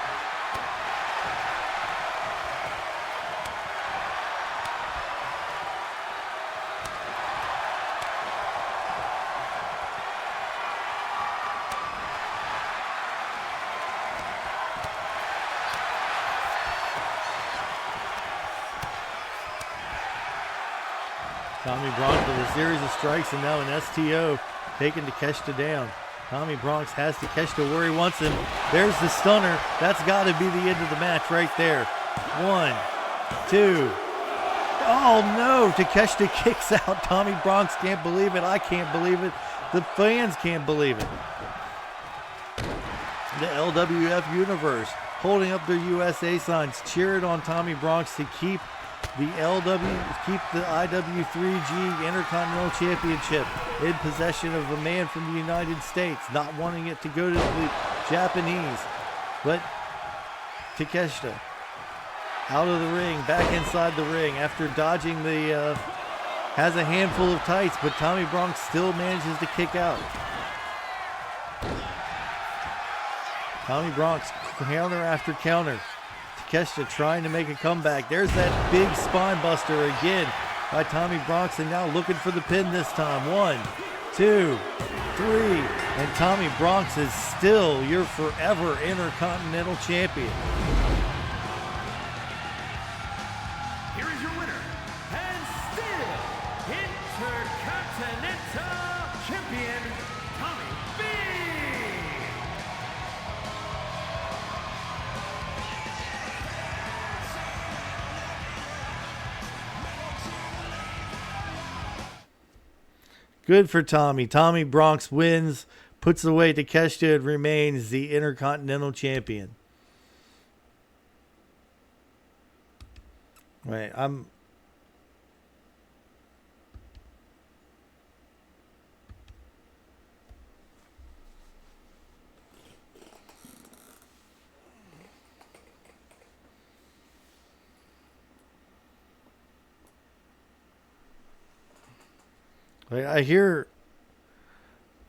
Tommy Bronx with a series of strikes and now an STO, taking Takeshita down. Tommy Bronx has Takeshita where he wants him. There's the stunner. That's got to be the end of the match right there. 1, 2. Oh no, Takeshita kicks out. Tommy Bronx can't believe it. I can't believe it. The fans can't believe it. The LWF Universe holding up their USA signs, cheering on Tommy Bronx to keep the IW3G Intercontinental Championship in possession of a man from the United States, not wanting it to go to the Japanese. But Takeshita out of the ring, back inside the ring after dodging the, has a handful of tights, but Tommy Bronx still manages to kick out. Tommy Bronx, counter after counter. Takeshita trying to make a comeback. There's that big spine buster again by Tommy Bronx, and now looking for the pin this time. 1, 2, 3, and Tommy Bronx is still your forever Intercontinental Champion. Here is your winner, and still Intercontinental Champion, Tommy B. Good for Tommy. Tommy Bronx wins, puts away Takeshita, and remains the Intercontinental Champion. Right, I hear,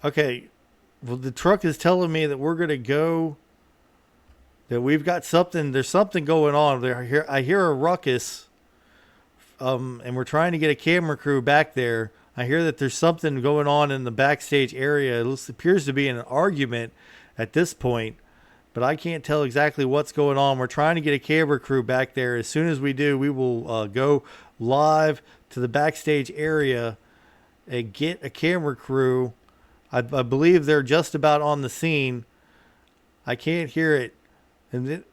okay, well, the truck is telling me that we're going to go, that we've got something, there's something going on there. I hear a ruckus, and we're trying to get a camera crew back there. I hear that there's something going on in the backstage area. It appears to be an argument at this point, but I can't tell exactly what's going on. We're trying to get a camera crew back there. As soon as we do, we will go live to the backstage area and get a camera crew. I believe they're just about on the scene. I can't hear it.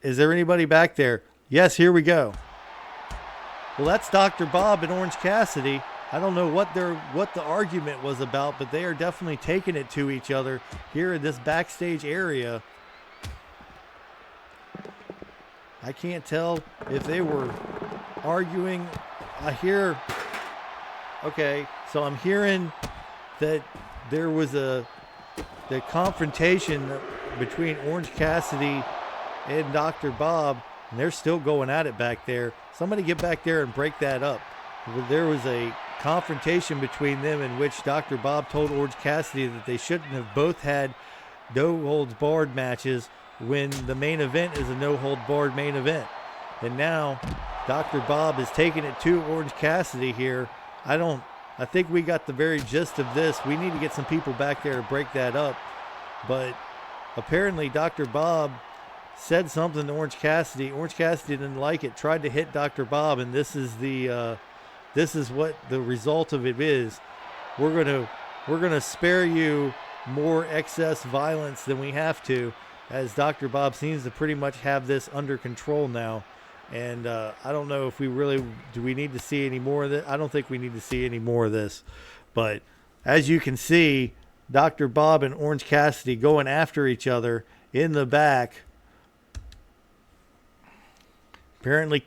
Is there anybody back there? Yes, here we go. Well, that's Dr. Bob and Orange Cassidy. I don't know what the argument was about, but they are definitely taking it to each other here in this backstage area. I can't tell if they were arguing. I hear, okay, so I'm hearing that there was the confrontation between Orange Cassidy and Dr. Bob, and they're still going at it back there. Somebody get back there and break that up. There was a confrontation between them in which Dr. Bob told Orange Cassidy that they shouldn't have both had no-holds-barred matches when the main event is a no-holds-barred main event. And now Dr. Bob is taking it to Orange Cassidy here. I think we got the very gist of this. We need to get some people back there to break that up. But apparently Dr. Bob said something to Orange Cassidy. Orange Cassidy didn't like it, tried to hit Dr. Bob, and this is what the result of it is. We're gonna spare you more excess violence than we have to, as Dr. Bob seems to pretty much have this under control now. And I don't know if do we need to see any more of this? I don't think we need to see any more of this. But as you can see, Dr. Bob and Orange Cassidy going after each other in the back. Apparently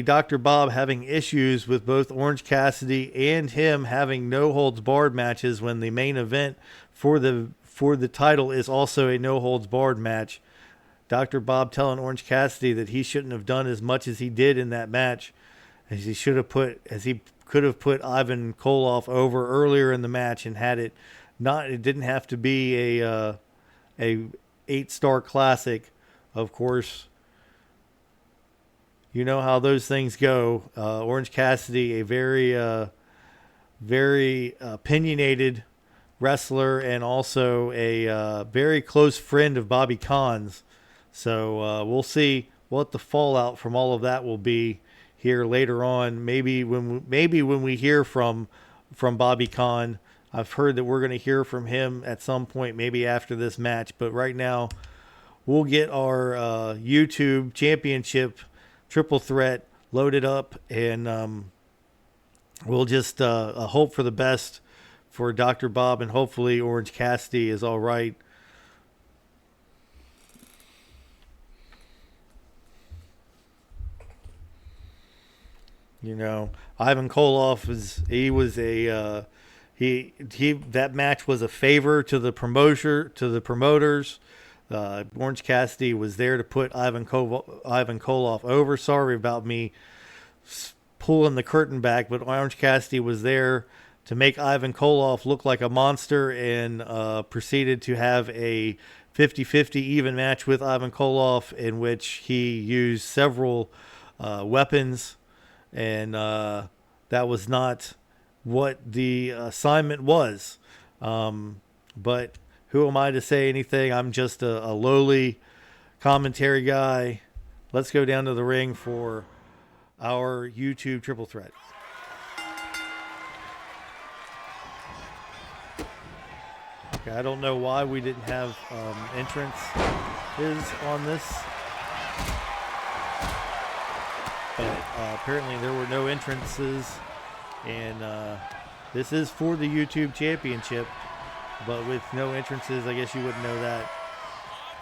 Dr. Bob having issues with both Orange Cassidy and him having no holds barred matches when the main event for the title is also a no holds barred match. Dr. Bob telling Orange Cassidy that he shouldn't have done as much as he did in that match, as he could have put Ivan Koloff over earlier in the match and had it not. It didn't have to be a 8-star classic, of course. You know how those things go. Orange Cassidy, a very opinionated wrestler and also a very close friend of Bobby Kahn's. So we'll see what the fallout from all of that will be here later on. Maybe when we hear from Bobby Kahn. I've heard that we're going to hear from him at some point, maybe after this match. But right now, we'll get our YouTube Championship Triple Threat loaded up, and we'll just hope for the best for Dr. Bob, and hopefully Orange Cassidy is all right. You know, Ivan Koloff that match was a favor to the promoters. Orange Cassidy was there to put Ivan Koloff over. Sorry about me pulling the curtain back, but Orange Cassidy was there to make Ivan Koloff look like a monster, and proceeded to have a 50-50 even match with Ivan Koloff, in which he used several weapons, and that was not what the assignment was. But who am I to say anything? I'm just a lowly commentary guy. Let's go down to the ring for our YouTube triple threat. Okay, I don't know why we didn't have entrance on this, but apparently there were no entrances, and this is for the YouTube Championship, but with no entrances, I guess you wouldn't know that.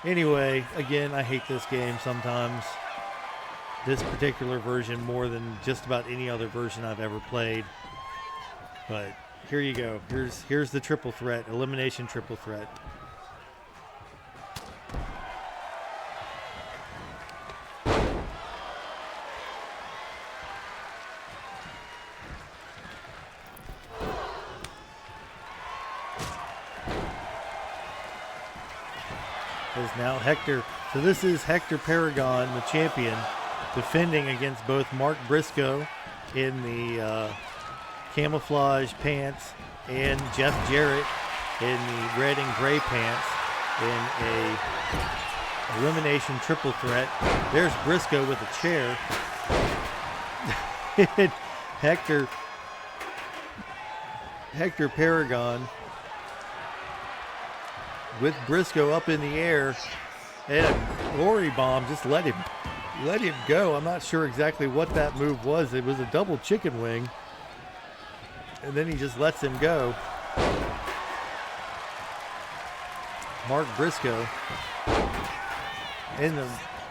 Anyway, again, I hate this game sometimes. This particular version more than just about any other version I've ever played. But here you go. Here's the triple threat, elimination triple threat. Is now Hector. So this is Hector Paragon, the champion, defending against both Mark Briscoe in the camouflage pants and Jeff Jarrett in the red and gray pants in a elimination triple threat. There's Briscoe with a chair. Hector Paragon with Briscoe up in the air, and a glory bomb. Just let him go. I'm not sure exactly what that move was. It was a double chicken wing, and then he just lets him go. Mark Briscoe in the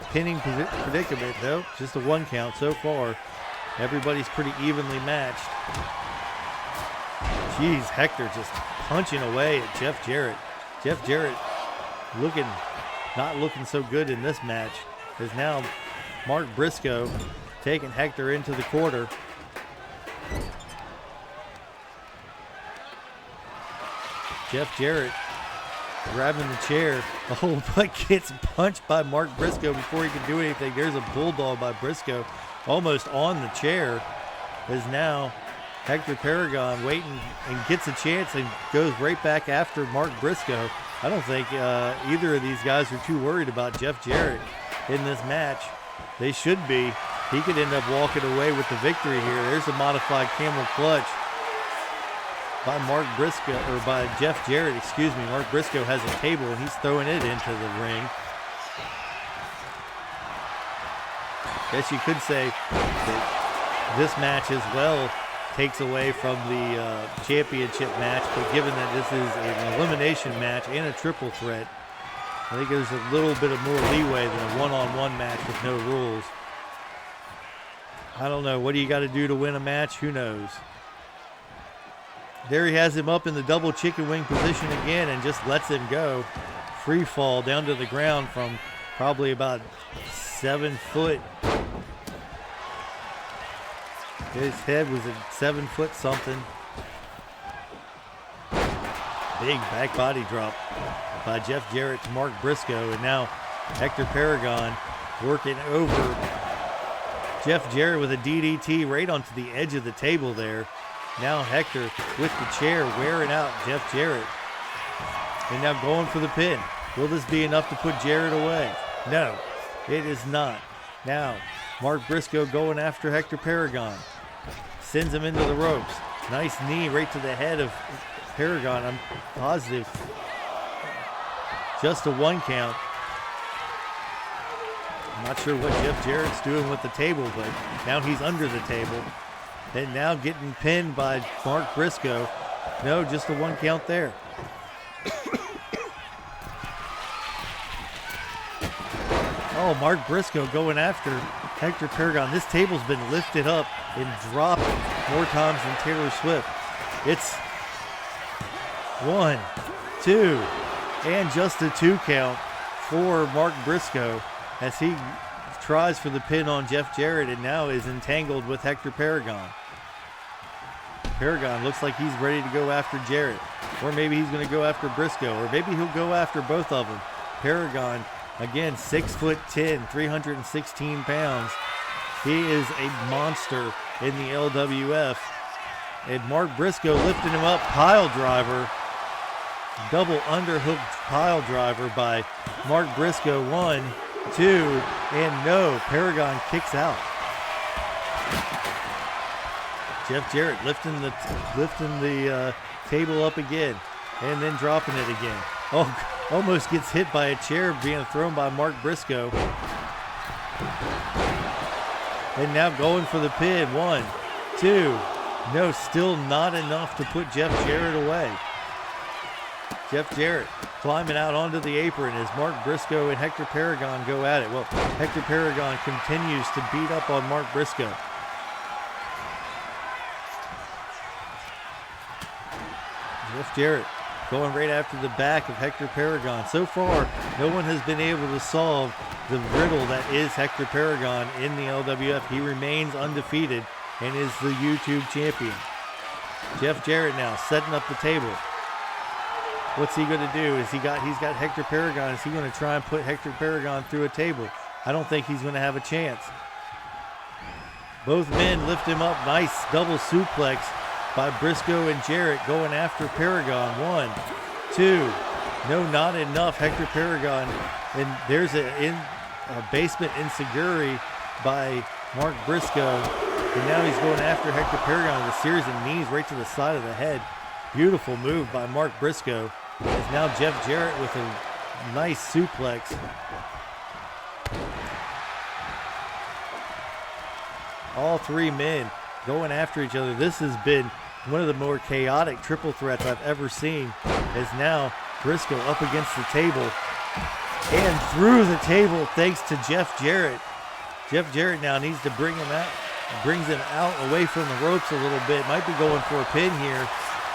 pinning predicament. Nope, just a 1 count so far. Everybody's pretty evenly matched. Jeez, Hector just punching away at Jeff Jarrett. Jeff Jarrett not looking so good in this match, is now Mark Briscoe taking Hector into the quarter. Jeff Jarrett grabbing the chair. Oh, but gets punched by Mark Briscoe before he can do anything. There's a bulldog by Briscoe almost on the chair. Is now Hector Paragon waiting and gets a chance and goes right back after Mark Briscoe. I don't think either of these guys are too worried about Jeff Jarrett in this match. They should be. He could end up walking away with the victory here. There's a modified camel clutch by Mark Briscoe, or by Jeff Jarrett, excuse me. Mark Briscoe has a table and he's throwing it into the ring. Guess you could say that this match as well takes away from the championship match, but given that this is an elimination match and a triple threat, I think there's a little bit of more leeway than a one-on-one match with no rules. I don't know. What do you got to do to win a match? Who knows? There he has him up in the double chicken wing position again and just lets him go. Free fall down to the ground from probably about 7 foot. His head was at 7 foot something. Big back body drop by Jeff Jarrett to Mark Briscoe. And now Hector Paragon working over Jeff Jarrett with a DDT right onto the edge of the table there. Now Hector with the chair wearing out Jeff Jarrett. And now going for the pin. Will this be enough to put Jarrett away? No, it is not. Now Mark Briscoe going after Hector Paragon. Sends him into the ropes. Nice knee right to the head of Paragon. I'm positive. Just a 1 count. I'm not sure what Jeff Jarrett's doing with the table, but now he's under the table. And now getting pinned by Mark Briscoe. No, just a 1 count there. Oh, Mark Briscoe going after Hector Paragon. This table's been lifted up and dropped more times than Taylor Swift. It's 1, 2, and just a 2 count for Mark Briscoe as he tries for the pin on Jeff Jarrett and now is entangled with Hector Paragon. Paragon looks like he's ready to go after Jarrett, or maybe he's going to go after Briscoe, or maybe he'll go after both of them. Paragon, again, 6'10", 316 pounds. He is a monster in the LWF. And Mark Briscoe lifting him up, pile driver, double underhook pile driver by Mark Briscoe. 1, 2, and no. Paragon kicks out. Jeff Jarrett lifting the table up again and then dropping it again. Oh, almost gets hit by a chair being thrown by Mark Briscoe. And now going for the pin. 1, 2. No, still not enough to put Jeff Jarrett away. Jeff Jarrett climbing out onto the apron as Mark Briscoe and Hector Paragon go at it. Well, Hector Paragon continues to beat up on Mark Briscoe. Jeff Jarrett going right after the back of Hector Paragon. So far, no one has been able to solve the riddle that is Hector Paragon in the LWF. He remains undefeated and is the YouTube champion. Jeff Jarrett now setting up the table. What's he going to do? He's got Hector Paragon. Is he going to try and put Hector Paragon through a table? I don't think he's going to have a chance. Both men lift him up. Nice double suplex by Briscoe and Jarrett going after Paragon. 1, 2. No, not enough. Hector Paragon. And there's a basement enziguri by Mark Briscoe. And now he's going after Hector Paragon with a series of knees right to the side of the head. Beautiful move by Mark Briscoe. It's now Jeff Jarrett with a nice suplex. All three men going after each other. This has been one of the more chaotic triple threats I've ever seen. As now Briscoe up against the table and through the table thanks to Jeff Jarrett. Jeff Jarrett now needs to bring him out. Brings him out away from the ropes a little bit. Might be going for a pin here.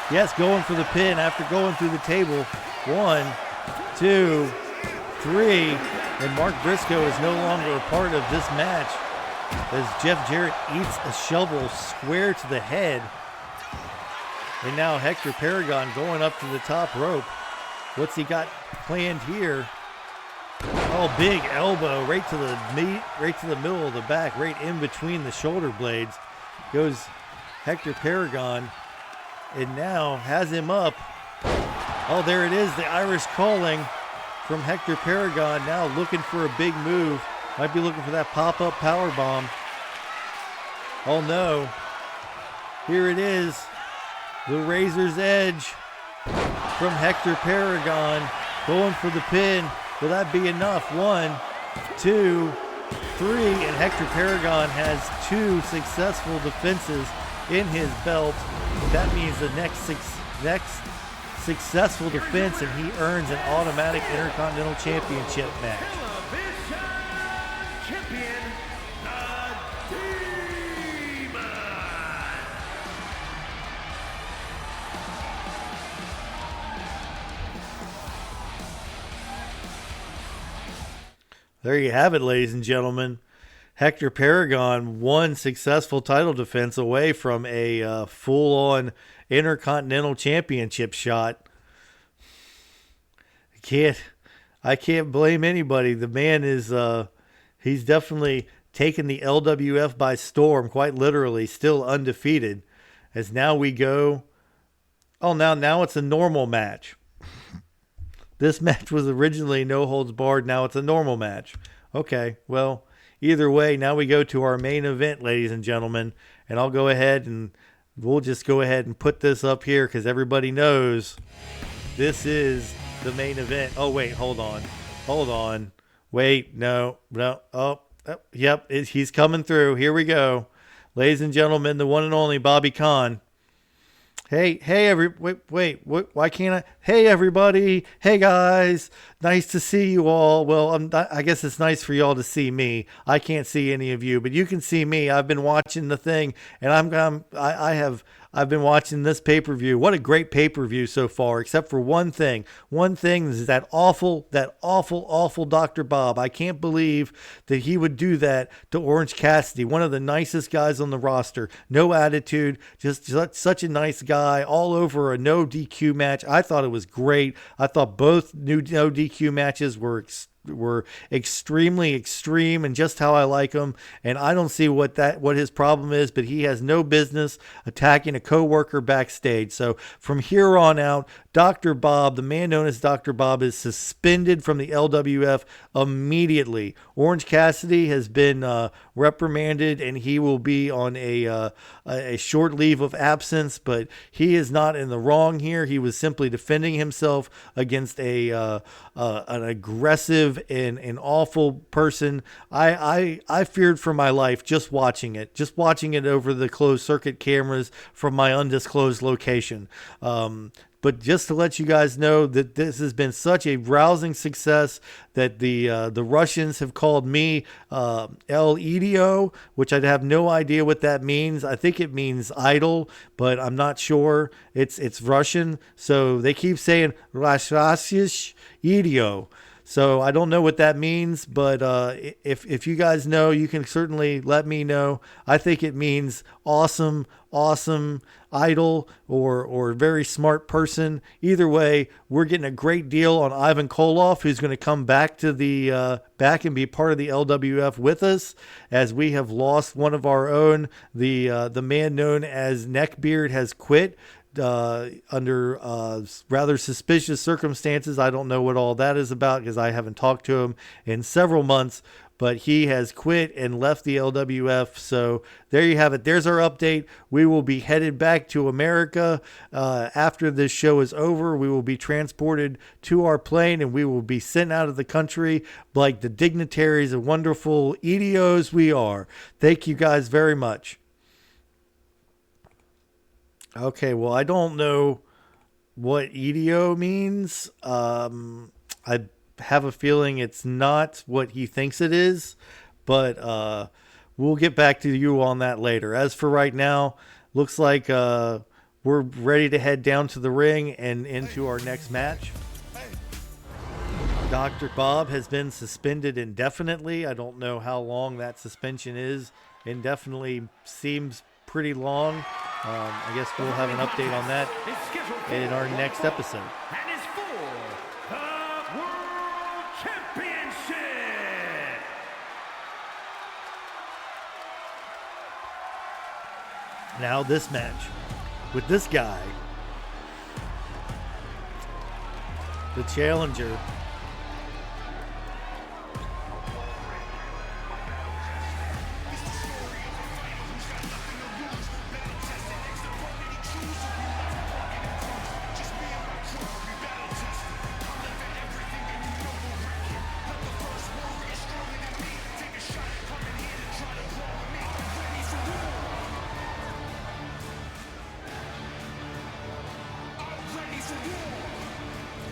Yes, going for the pin after going through the table. 1, 2, 3. And Mark Briscoe is no longer a part of this match as Jeff Jarrett eats a shovel square to the head. And now Hector Paragon going up to the top rope. What's he got planned here? Oh, big elbow right to the knee, right to the middle of the back, right in between the shoulder blades. Goes Hector Paragon and now has him up. Oh, there it is, the Irish calling from Hector Paragon. Now looking for a big move. Might be looking for that pop-up powerbomb. Oh no. Here it is. The Razor's Edge from Hector Paragon. Going for the pin. Will that be enough? 1, 2, 3. And Hector Paragon has 2 successful defenses in his belt. That means the next successful defense and he earns an automatic Intercontinental Championship match. There you have it, ladies and gentlemen. Hector Paragon, 1 successful title defense away from a full-on Intercontinental Championship shot. I can't blame anybody. The man is he's definitely taken the LWF by storm, quite literally, still undefeated. As now we go. Oh, now it's a normal match. This match was originally no holds barred. Now it's a normal match. Okay, well, either way, now we go to our main event, ladies and gentlemen. And I'll go ahead and we'll just go ahead and put this up here because everybody knows this is the main event. Oh, wait, hold on. Wait, no. Oh, yep, he's coming through. Here we go. Ladies and gentlemen, the one and only Bobby Kahn. Hey, wait, why can't I? Hey, everybody. Hey, guys. Nice to see you all. Well, I guess it's nice for y'all to see me. I can't see any of you, but you can see me. I've been watching the thing, and I've been watching this pay-per-view. What a great pay-per-view so far, except for one thing. One thing is that awful Dr. Bob. I can't believe that he would do that to Orange Cassidy, one of the nicest guys on the roster. No attitude, just such a nice guy, all over a no DQ match. I thought it was great. I thought both no DQ matches were extremely extreme and just how I like him. And I don't see what his problem is, but he has no business attacking a coworker backstage. So from here on out, Dr. Bob, the man known as Dr. Bob, is suspended from the LWF immediately. Orange Cassidy has been reprimanded, and he will be on a short leave of absence, but he is not in the wrong here. He was simply defending himself against an aggressive and an awful person. I feared for my life just watching it over the closed circuit cameras from my undisclosed location. But just to let you guys know that this has been such a rousing success that the Russians have called me El Idio, which I have no idea what that means. I think it means idol, but I'm not sure. It's Russian, so they keep saying Rashish Idio. So I don't know what that means, but if you guys know, you can certainly let me know. I think it means awesome idol or very smart person. Either way, we're getting a great deal on Ivan Koloff, who's going to come back to the back and be part of the LWF with us, as we have lost one of our own. The man known as Neckbeard has quit under rather suspicious circumstances. I don't know what all that is about because I haven't talked to him in several months, but he has quit and left the LWF. So there you have it. There's our update. We will be headed back to America after this show is over. We will be transported to our plane, and we will be sent out of the country like the dignitaries and wonderful idios we are. Thank you guys very much. Okay, well, I don't know what idio means. I have a feeling it's not what he thinks it is, but we'll get back to you on that later. As for right now, looks like we're ready to head down to the ring and into our next match. Dr. Bob has been suspended indefinitely. I don't know how long that suspension is. Indefinitely seems pretty long. I guess we'll have an update on that in our next episode. And is for the World Championship. Now this match with this guy, the challenger,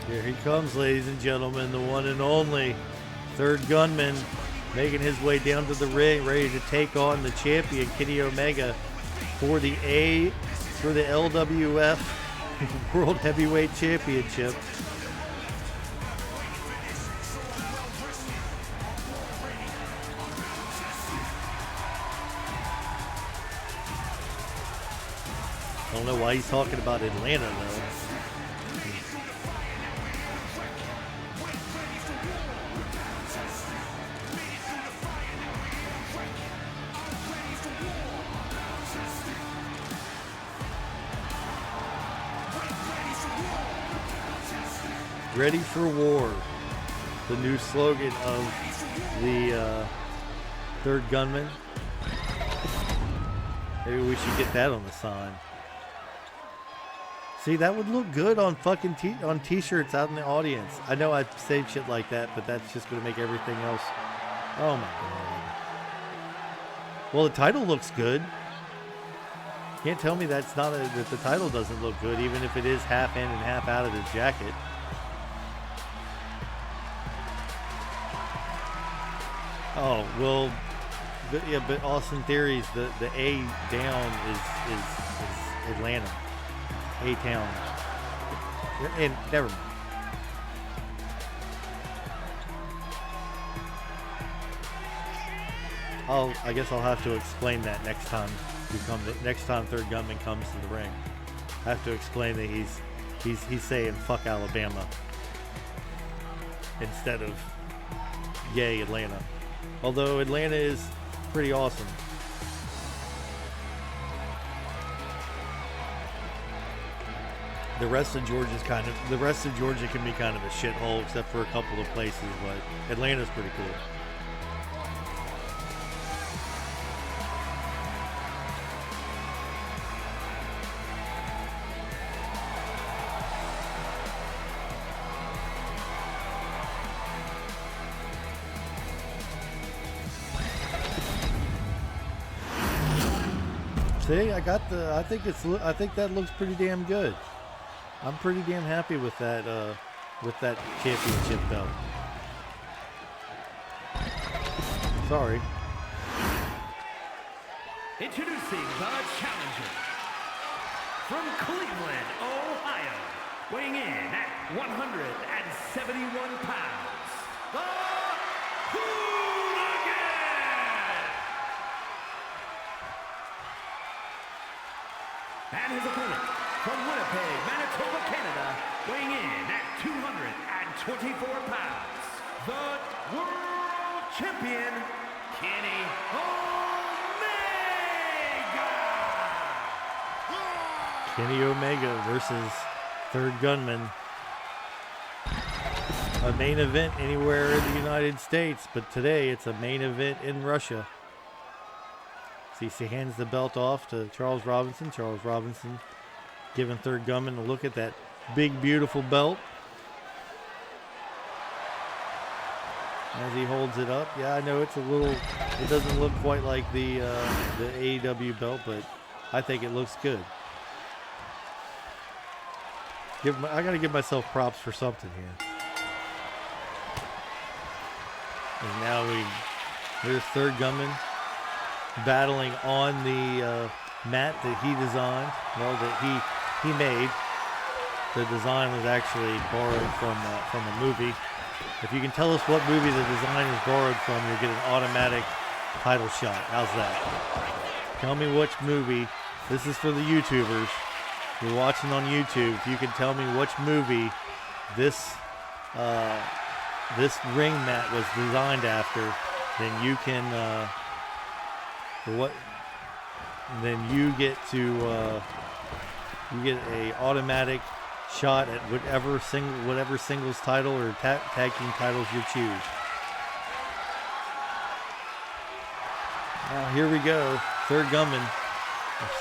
here he comes, ladies and gentlemen, the one and only third gunman, making his way down to the ring, ready to take on the champion, Kenny Omega, for the LWF World Heavyweight Championship. I don't know why he's talking about Atlanta, though. Ready for war, the new slogan of the third gunman. Maybe we should get that on the sign. See, that would look good on fucking on t-shirts out in the audience. I know I say shit like that, but that's just going to make everything else. Oh my god. Well, the title looks good. Can't tell me that's not that the title doesn't look good, even if it is half in and half out of the jacket. Oh well, but Austin Theory's the A down is Atlanta, A town, and never mind. I guess I'll have to explain that next time next time Third Gunman comes to the ring. I have to explain that he's saying fuck Alabama instead of yay Atlanta. Although Atlanta is pretty awesome. The rest of Georgia can be kind of a shithole except for a couple of places, but Atlanta's pretty cool. See, I think that looks pretty damn good. I'm pretty damn happy with that championship belt. Sorry. Introducing the challenger from Cleveland, Ohio, weighing in at 171 pounds, the Hooligan! And his opponent from Winnipeg, Manitoba, Canada, weighing in at 224 pounds, the World Champion, Kenny Omega! Kenny Omega versus Third Gunman. A main event anywhere in the United States, but today it's a main event in Russia. CC hands the belt off to Charles Robinson. Charles Robinson giving Third Gunman a look at that big, beautiful belt. As he holds it up. Yeah, I know it doesn't look quite like the AEW belt, but I think it looks good. I got to give myself props for something here. And now here's Third Gunman battling on the mat that he designed, that he made. The design was actually borrowed from a movie. If you can tell us what movie the design is borrowed from, you'll get an automatic title shot. How's that? Tell me which movie. This is for the YouTubers. You're watching on YouTube. If you can tell me which movie this ring mat was designed after, then you can then you get a automatic shot at whatever singles title or tag team titles you choose. Now here we go. Third Gunman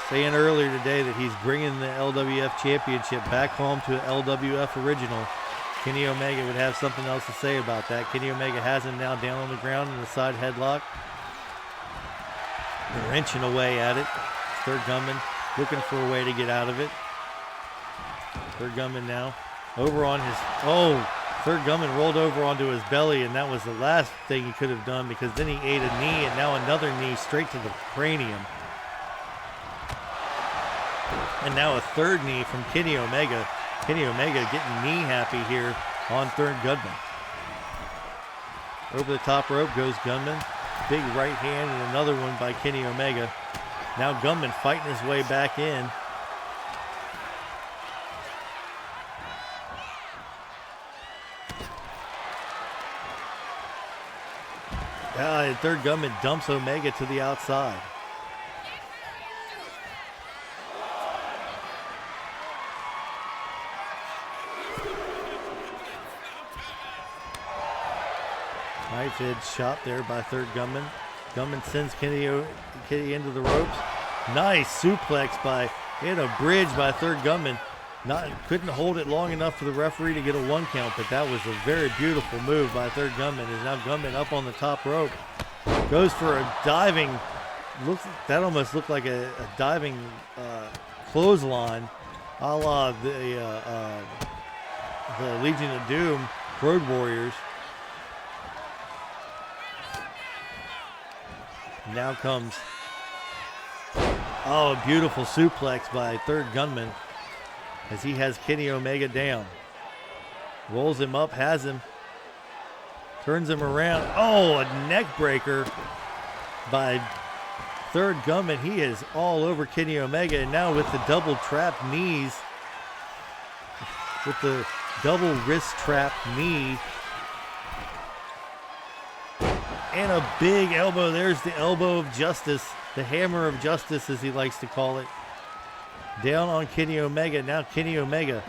saying earlier today that he's bringing the LWF Championship back home to LWF Original. Kenny Omega would have something else to say about that. Kenny Omega has him now down on the ground in the side headlock. Wrenching away at it. Third Gunman looking for a way to get out of it. Third Gunman now over on his... Oh, Third Gunman rolled over onto his belly, and that was the last thing he could have done, because then he ate a knee and now another knee straight to the cranium. And now a third knee from Kenny Omega. Kenny Omega getting knee happy here on Third Gunman. Over the top rope goes Gunman. Big right hand and another one by Kenny Omega. Now Gunman fighting his way back in. And Third Gunman dumps Omega to the outside. Knife edge shot there by Third Gunman. Gunman sends Kenny into the ropes. Nice suplex and a bridge by Third Gunman. Couldn't hold it long enough for the referee to get a 1 count, but that was a very beautiful move by Third Gunman. Is now Gunman up on the top rope. Goes for a diving that almost looked like a diving clothesline, a la the Legion of Doom Road Warriors. Now comes, a beautiful suplex by third gunman as he has Kenny Omega down. Rolls him up, has him, turns him around. Oh, a neck breaker by third gunman. He is all over Kenny Omega, and now with the double trap knees, with the double wrist trap knee, and a big elbow. There's the elbow of justice, the hammer of justice as he likes to call it, down on Kenny Omega. Now Kenny Omega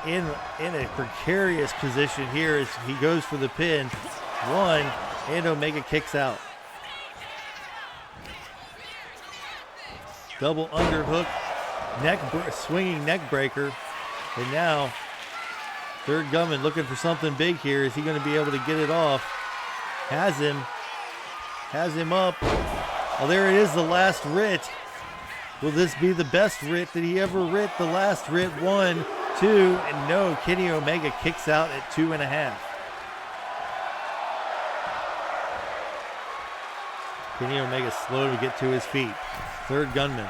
in a precarious position here as he goes for the pin. One, and Omega kicks out. Double underhook, swinging neck breaker, and now third gunman looking for something big here. Is he going to be able to get it off? Has him up. Oh, there it is, the last writ. Will this be the best writ that he ever writ? The last writ, 1, 2, and no, Kenny Omega kicks out at 2.5. Kenny Omega slow to get to his feet. Third gunman.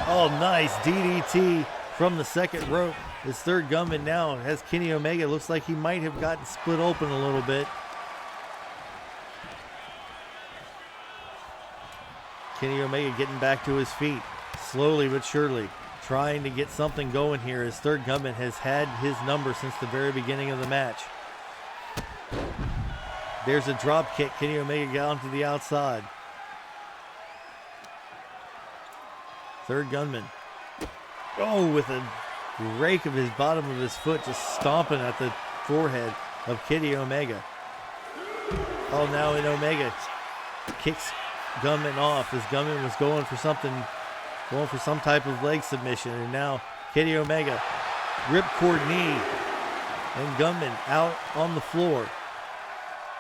Oh, nice DDT from the second rope. His third gunman now has Kenny Omega. Looks like he might have gotten split open a little bit. Kenny Omega getting back to his feet, slowly but surely, trying to get something going here. His third gunman has had his number since the very beginning of the match. There's a drop kick. Kenny Omega got onto the outside. Third gunman. Oh, with a rake of his bottom of his foot, just stomping at the forehead of Kenny Omega. Oh, now in Omega kicks gunman off. His gunman was going for some type of leg submission, and now Kenny Omega, ripcord knee, and gunman out on the floor.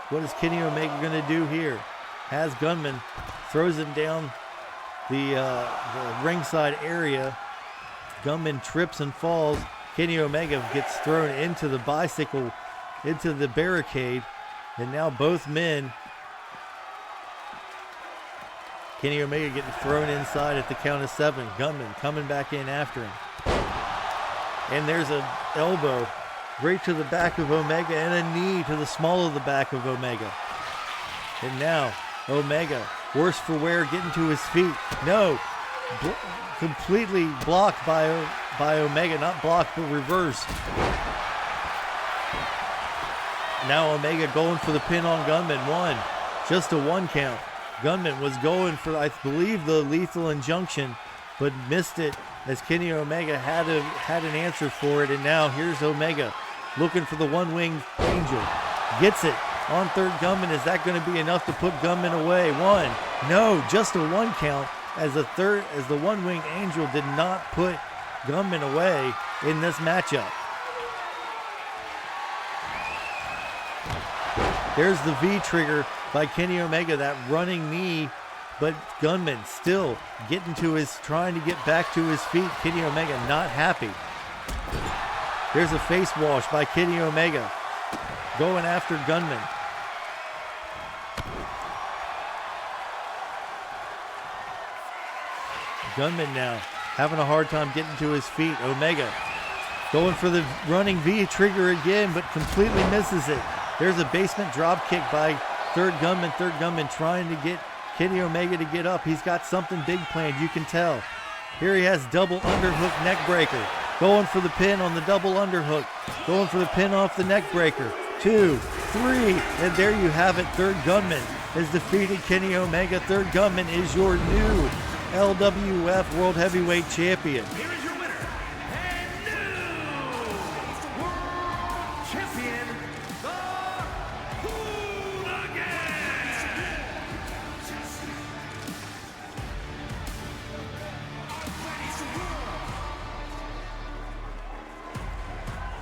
What is Kenny Omega going to do here? Has gunman, throws him down the ringside area. Gunman trips and falls. Kenny Omega gets thrown into the bicycle, into the barricade, and now both men, Kenny Omega getting thrown inside at the count of 7. Gunman coming back in after him. And there's an elbow right to the back of Omega and a knee to the small of the back of Omega. And now Omega, worse for wear, getting to his feet. No, completely blocked by Omega. Not blocked, but reversed. Now Omega going for the pin on Gunman. One, just a 1 count. Gunman was going for, I believe, the lethal injunction, but missed it as Kenny Omega had an answer for it. And now here's Omega looking for the one-winged angel. Gets it on third gunman. Is that going to be enough to put Gunman away? One. No, just a 1 count as the one-winged angel did not put Gunman away in this matchup. There's the V trigger by Kenny Omega, that running knee, but Gunman still trying to get back to his feet. Kenny Omega not happy. There's a face wash by Kenny Omega, going after Gunman. Gunman now having a hard time getting to his feet. Omega going for the running V trigger again, but completely misses it. There's a basement drop kick by third gunman. Third gunman trying to get Kenny Omega to get up. He's got something big planned, you can tell. Here he has double underhook neck breaker. Going for the pin on the double underhook. Going for the pin off the neck breaker. 2, 3, and there you have it. Third gunman has defeated Kenny Omega. Third gunman is your new LWF World Heavyweight Champion. Here is your winner and new World Champion, the Hooligan.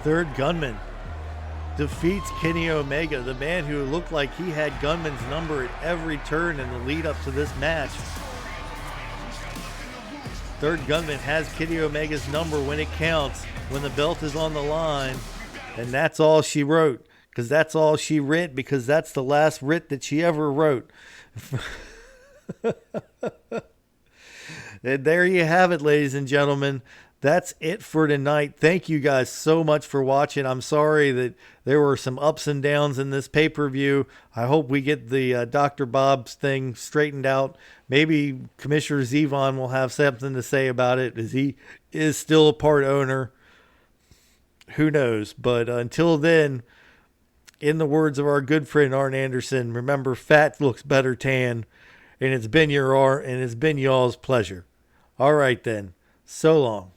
Third gunman defeats Kenny Omega, the man who looked like he had Gunman's number at every turn in the lead up to this match. Third Gunman has Kenny Omega's number when it counts, when the belt is on the line. And that's all she wrote, because that's all she writ, because that's the last writ that she ever wrote. And there you have it, ladies and gentlemen. That's it for tonight. Thank you guys so much for watching. I'm sorry that there were some ups and downs in this pay-per-view. I hope we get the Dr. Bob's thing straightened out. Maybe Commissioner Zevon will have something to say about it, as he is still a part owner. Who knows? But until then, in the words of our good friend Arn Anderson, remember, fat looks better tan, and it's been y'all's pleasure. All right then. So long.